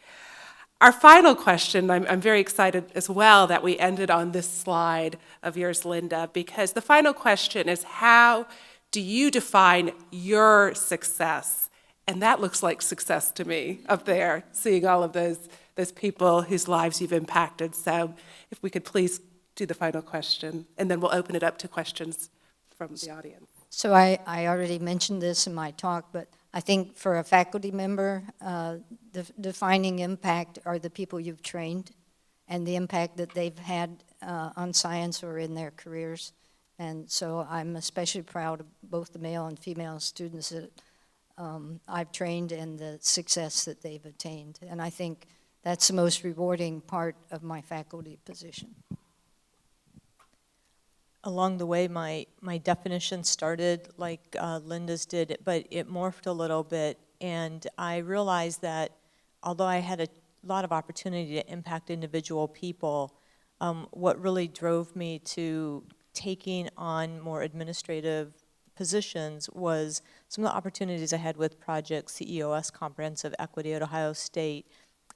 Our final question, I'm very excited as well that we ended on this slide of yours, Linda, because the final question is, how do you define your success? And that looks like success to me up there, seeing all of those people whose lives you've impacted. So if we could please do the final question, and then we'll open it up to questions from the audience. So I already mentioned this in my talk, but I think for a faculty member, the defining impact are the people you've trained and the impact that they've had on science or in their careers. And so I'm especially proud of both the male and female students that I've trained and the success that they've attained. And I think that's the most rewarding part of my faculty position. Along the way, my definition started like Linda's did, but it morphed a little bit, and I realized that although I had a lot of opportunity to impact individual people, what really drove me to taking on more administrative positions was some of the opportunities I had with Project CEOS, Comprehensive Equity at Ohio State,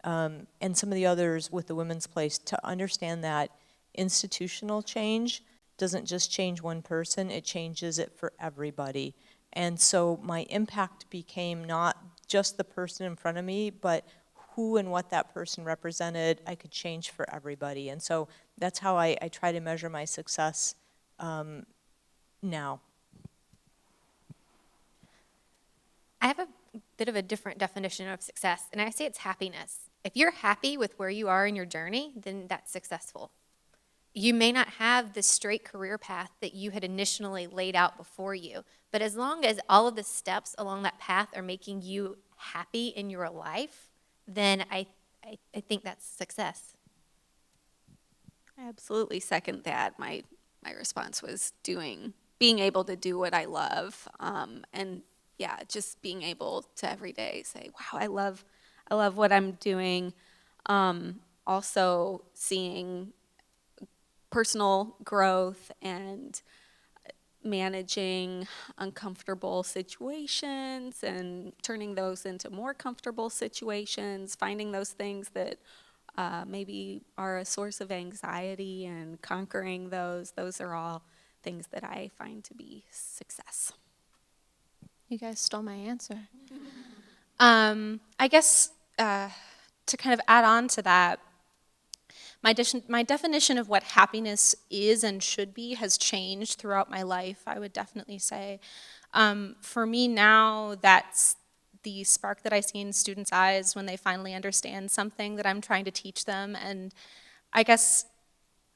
and some of the others with the Women's Place, to understand that institutional change doesn't just change one person, it changes it for everybody. And so my impact became not just the person in front of me, but who and what that person represented, I could change for everybody. And so that's how I try to measure my success now. I have a bit of a different definition of success, and I say it's happiness. If you're happy with where you are in your journey, then that's successful. You may not have the straight career path that you had initially laid out before you, but as long as all of the steps along that path are making you happy in your life, then I think that's success. I absolutely second that. My response was being able to do what I love, and yeah, just being able to every day say, wow, I love what I'm doing. Also seeing personal growth and managing uncomfortable situations and turning those into more comfortable situations, finding those things that maybe are a source of anxiety and conquering those. Those are all things that I find to be success. You guys stole my answer. I guess to kind of add on to that, my definition of what happiness is and should be has changed throughout my life, I would definitely say. For me now, that's the spark that I see in students' eyes when they finally understand something that I'm trying to teach them. And I guess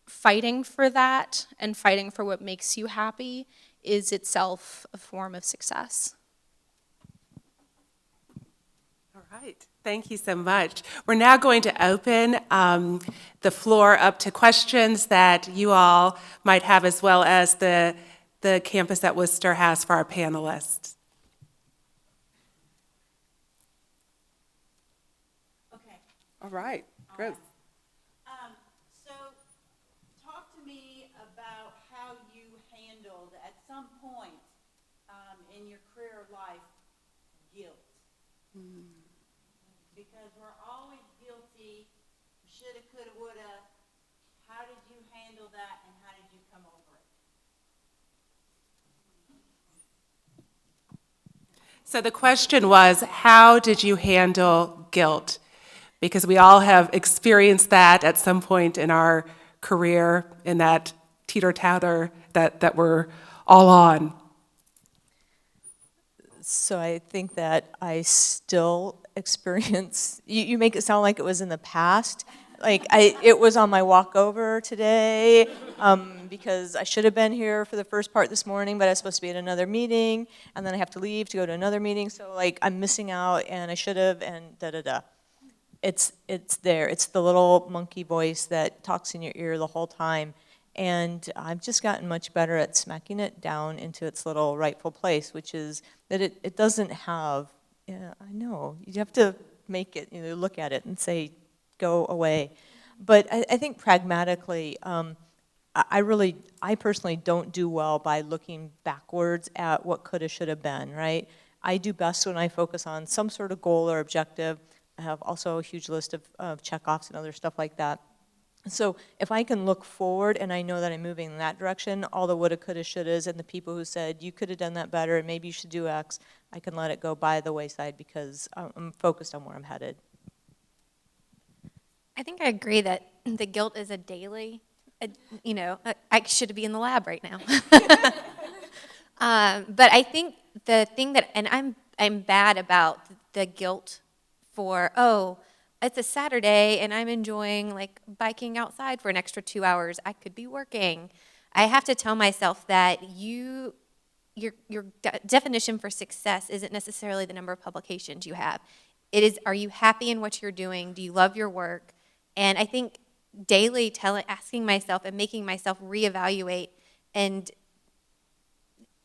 fighting for that and fighting for what makes you happy is itself a form of success. All right. Thank you so much. We're now going to open the floor up to questions that you all might have, as well as the campus at Worcester has for our panelists. Okay. All right. Great. So talk to me about how you handled, at some point in your career life, guilt. Because we're always guilty, shoulda, coulda, woulda. How did you handle that, and how did you come over it? So the question was, how did you handle guilt? Because we all have experienced that at some point in our career, in that teeter-totter that we're all on. So I think that I still experience, you make it sound like it was in the past. Like it was on my walk over today because I should have been here for the first part this morning, but I was supposed to be at another meeting, and then I have to leave to go to another meeting. So like I'm missing out, and I should have, and da-da-da. It's there. It's the little monkey voice that talks in your ear the whole time. And I've just gotten much better at smacking it down into its little rightful place, which is that it doesn't have, yeah, I know, you have to make it, look at it and say, go away. But I think pragmatically, I personally don't do well by looking backwards at what coulda, shoulda been, right? I do best when I focus on some sort of goal or objective. I have also a huge list of checkoffs and other stuff like that. So if I can look forward and I know that I'm moving in that direction, all the woulda, coulda, shouldas and the people who said, you could have done that better and maybe you should do X, I can let it go by the wayside because I'm focused on where I'm headed. I think I agree that the guilt is a daily, I should be in the lab right now. But I think the thing that, and I'm bad about the guilt for, it's a Saturday and I'm enjoying like biking outside for an extra 2 hours. I could be working. I have to tell myself that your definition for success isn't necessarily the number of publications you have. It is, are you happy in what you're doing? Do you love your work? And I think daily asking myself and making myself reevaluate and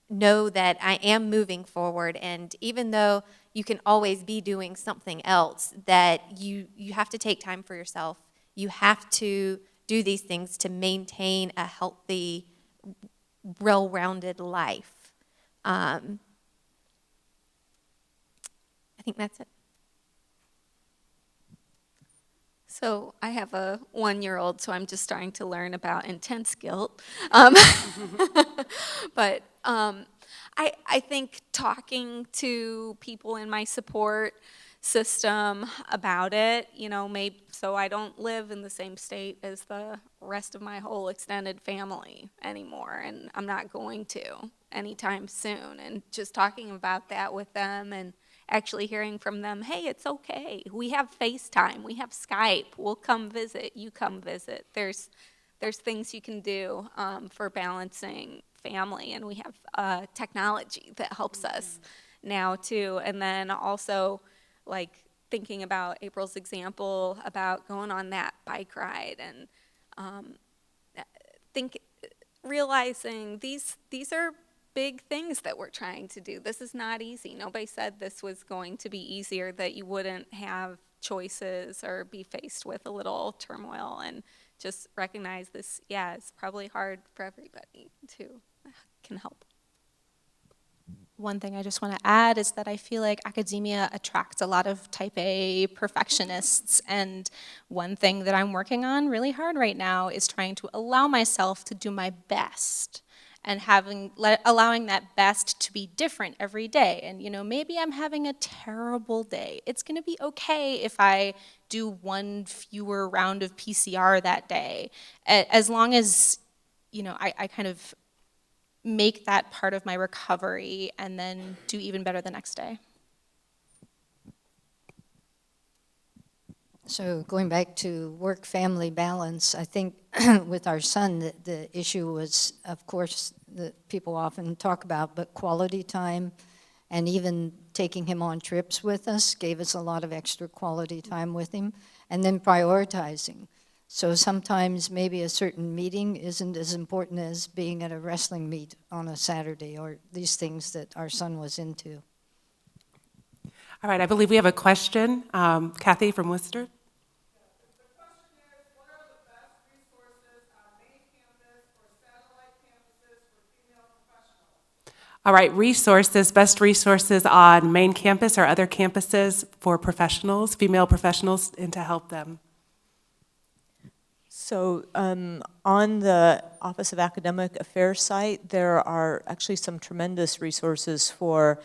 know that I am moving forward, and even though you can always be doing something else, that you have to take time for yourself. You have to do these things to maintain a healthy, well-rounded life. I think that's it. So I have a 1-year-old, so I'm just starting to learn about intense guilt. But I think talking to people in my support system about it, maybe so I don't live in the same state as the rest of my whole extended family anymore, and I'm not going to anytime soon. And just talking about that with them and actually hearing from them, hey, it's okay. We have FaceTime, we have Skype, we'll come visit, you come visit. There's things you can do for balancing family, and we have technology that helps us now too. And then also, like, thinking about April's example about going on that bike ride, and realizing these are big things that we're trying to do. This is not easy. Nobody said this was going to be easier, that you wouldn't have choices or be faced with a little turmoil, and just recognize this, it's probably hard for everybody to can help. One thing I just want to add is that I feel like academia attracts a lot of type A perfectionists, and one thing that I'm working on really hard right now is trying to allow myself to do my best, and allowing that best to be different every day. And maybe I'm having a terrible day. It's going to be okay if I do one fewer round of PCR that day, as long as I kind of make that part of my recovery and then do even better the next day. So going back to work-family balance, I think with our son, the issue was, of course, that people often talk about, but quality time, and even taking him on trips with us gave us a lot of extra quality time with him, and then prioritizing. So sometimes maybe a certain meeting isn't as important as being at a wrestling meet on a Saturday, or these things that our son was into. All right, I believe we have a question. Kathy from Worcester. The question is, what are the best resources on main campus or satellite campuses for female professionals? All right, best resources on main campus or other campuses for professionals, female professionals, and to help them. So on the Office of Academic Affairs site, there are actually some tremendous resources for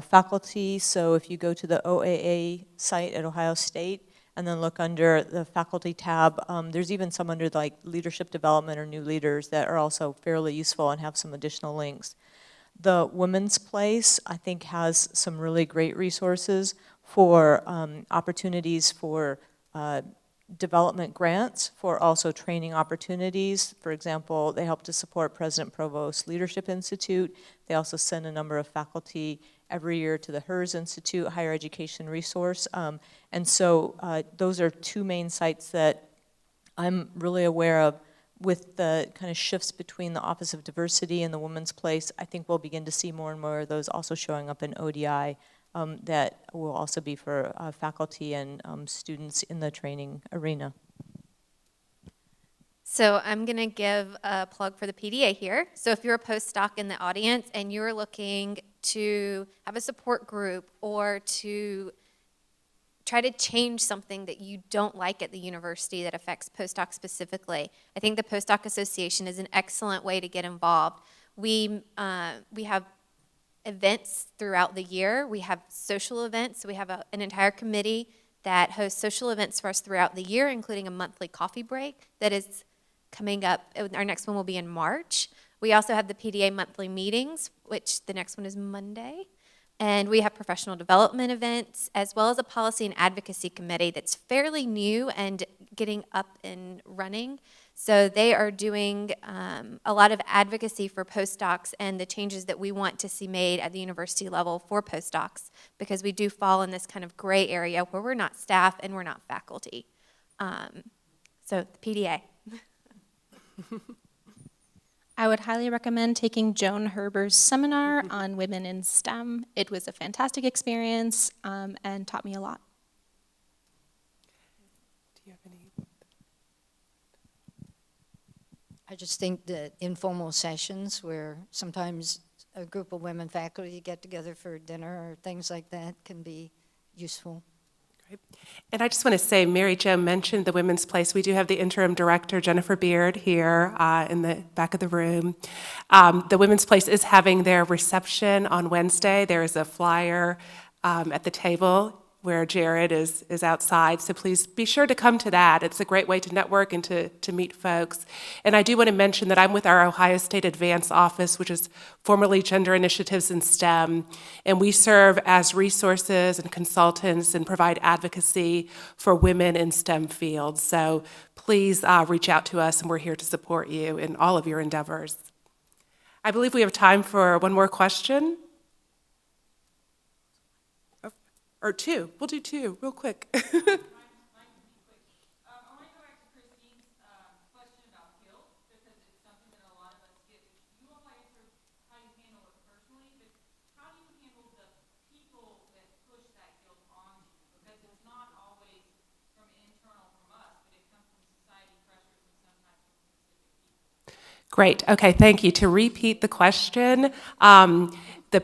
faculty. So if you go to the OAA site at Ohio State and then look under the faculty tab, there's even some under like leadership development or new leaders that are also fairly useful and have some additional links. The Women's Place, I think, has some really great resources for opportunities for development grants, for also training opportunities. For example, they help to support President Provost's Leadership Institute. They also send a number of faculty every year to the HERS Institute, Higher Education Resource. And so those are two main sites that I'm really aware of. With the kind of shifts between the Office of Diversity and the Women's Place, I think we'll begin to see more and more of those also showing up in ODI. That will also be for faculty and students in the training arena. So I'm going to give a plug for the PDA here. So if you're a postdoc in the audience and you're looking to have a support group or to try to change something that you don't like at the university that affects postdocs specifically, I think the Postdoc Association is an excellent way to get involved. We have events throughout the year. We have social events. We have an entire committee that hosts social events for us throughout the year, including a monthly coffee break that is coming up. Our next one will be in March. We also have the PDA monthly meetings, which the next one is Monday. And we have professional development events, as well as a policy and advocacy committee that's fairly new and getting up and running. So they are doing a lot of advocacy for postdocs and the changes that we want to see made at the university level for postdocs, because we do fall in this kind of gray area where we're not staff and we're not faculty. So the PDA. I would highly recommend taking Joan Herber's seminar on women in STEM. It was a fantastic experience and taught me a lot. Do you have any? I just think that informal sessions where sometimes a group of women faculty get together for dinner or things like that can be useful. And I just want to say, Mary Jo mentioned the Women's Place. We do have the interim director, Jennifer Beard, here in the back of the room. The Women's Place is having their reception on Wednesday. There is a flyer at the table where Jared is outside, so please be sure to come to that. It's a great way to network and to meet folks. And I do want to mention that I'm with our Ohio State Advance Office, which is formerly Gender Initiatives in STEM, and we serve as resources and consultants and provide advocacy for women in STEM fields. So please reach out to us, and we're here to support you in all of your endeavors. I believe we have time for one more question. Or two. We'll do two, real quick. I want to go back to Christine's question about guilt, because it's something that a lot of us get. You all answered how you handle it personally, but how do you handle the people that push that guilt on you? Because it's not always from internal from us, but it comes from society pressures and sometimes from specific people. Great. Okay, thank you. To repeat the question, the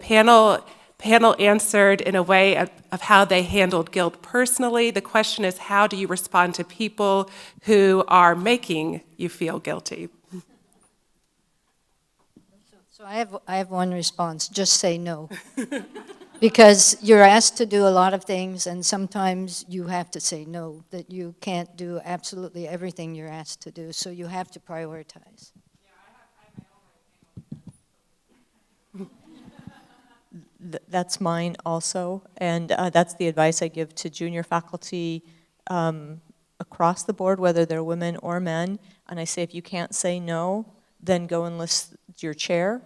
panel answered in a way of how they handled guilt personally. The question is, how do you respond to people who are making you feel guilty? So I have one response, just say no. Because you're asked to do a lot of things, and sometimes you have to say no, that you can't do absolutely everything you're asked to do, so you have to prioritize. That's mine also, and that's the advice I give to junior faculty across the board, whether they're women or men. And I say, if you can't say no, then go enlist your chair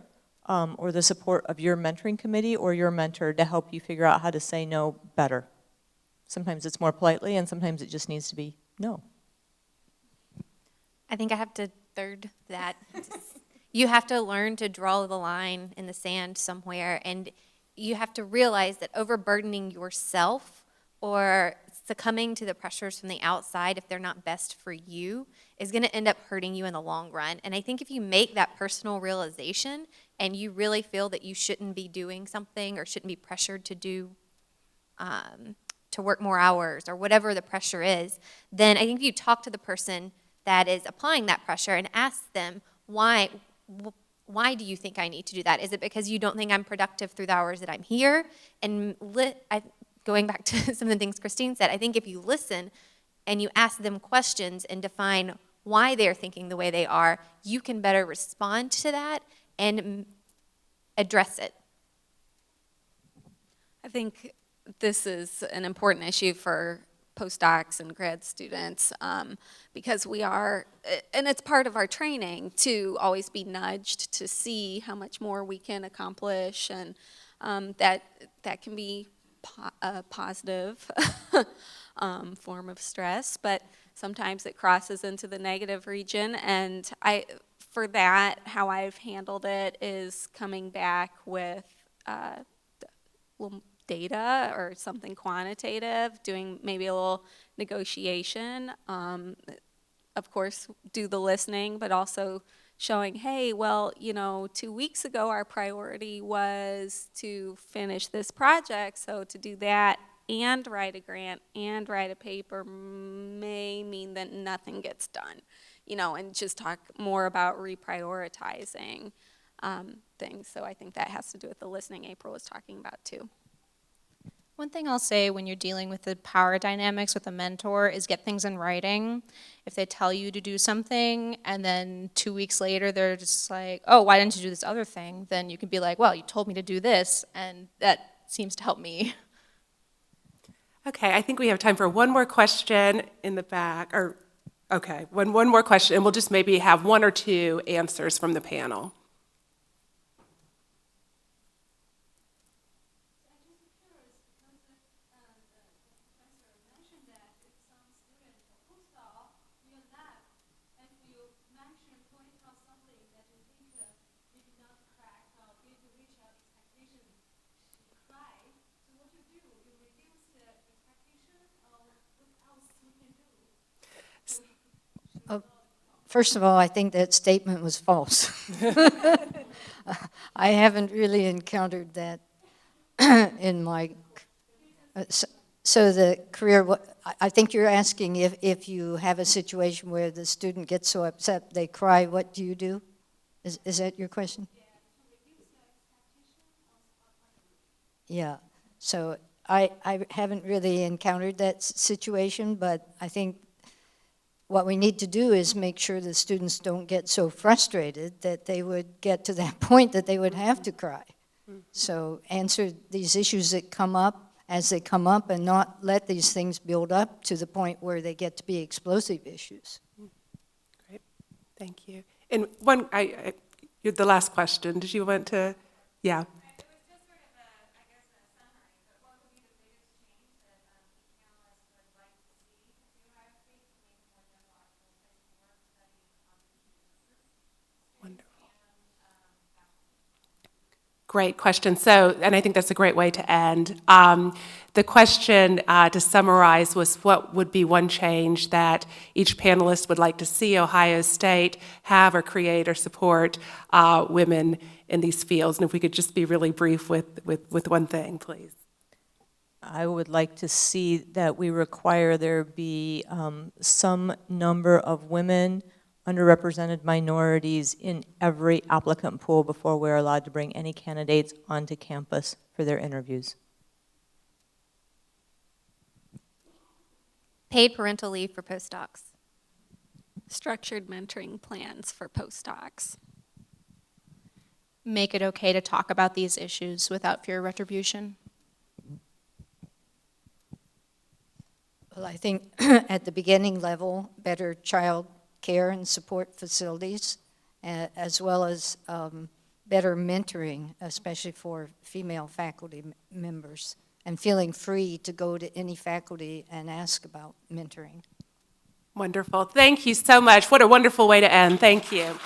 or the support of your mentoring committee or your mentor to help you figure out how to say no better. Sometimes it's more politely, and sometimes it just needs to be no. I think I have to third that. You have to learn to draw the line in the sand somewhere, and you have to realize that overburdening yourself or succumbing to the pressures from the outside, if they're not best for you, is going to end up hurting you in the long run. And I think if you make that personal realization and you really feel that you shouldn't be doing something or shouldn't be pressured to do, to work more hours or whatever the pressure is, then I think if you talk to the person that is applying that pressure and ask them, why do you think I need to do that? Is it because you don't think I'm productive through the hours that I'm here? And going back to some of the things Christine said, I think if you listen and you ask them questions and define why they're thinking the way they are, you can better respond to that and address it. I think this is an important issue for postdocs and grad students because we are, and it's part of our training to always be nudged to see how much more we can accomplish, and that can be a positive form of stress, but sometimes it crosses into the negative region, and for that, how I've handled it is coming back with data or something quantitative, doing maybe a little negotiation. Of course, do the listening, but also showing, hey, well, 2 weeks ago our priority was to finish this project, so to do that and write a grant and write a paper may mean that nothing gets done, and just talk more about reprioritizing things. So I think that has to do with the listening April was talking about too. One thing I'll say when you're dealing with the power dynamics with a mentor is get things in writing. If they tell you to do something and then 2 weeks later they're just like, oh, why didn't you do this other thing? Then you can be like, well, you told me to do this, and that seems to help me. Okay, I think we have time for one more question in the back. One more question, and we'll just maybe have one or two answers from the panel. First of all, I think that statement was false. I haven't really encountered that in my, so the career, I think you're asking if you have a situation where the student gets so upset they cry, what do you do? Is that your question? Yeah, so I haven't really encountered that situation, but I think what we need to do is make sure the students don't get so frustrated that they would get to that point that they would have to cry. So answer these issues that come up as they come up and not let these things build up to the point where they get to be explosive issues. Great, thank you. And you're the last question. Did you want to? Yeah. It was just sort of a, I guess, a summary, but what would be the biggest change that panelists would like to see at the Ohio State to make more general articles and more studying on the Wonderful. Great question. So, and I think that's a great way to end. The question to summarize was what would be one change that each panelist would like to see Ohio State have or create or support women in these fields? And if we could just be really brief with one thing, please. I would like to see that we require there be some number of women, underrepresented minorities in every applicant pool before we're allowed to bring any candidates onto campus for their interviews. Paid parental leave for postdocs. Structured mentoring plans for postdocs. Make it okay to talk about these issues without fear of retribution. Well, I think at the beginning level, better child care and support facilities, as well as better mentoring, especially for female faculty members, and feeling free to go to any faculty and ask about mentoring. Wonderful. Thank you so much. What a wonderful way to end. Thank you.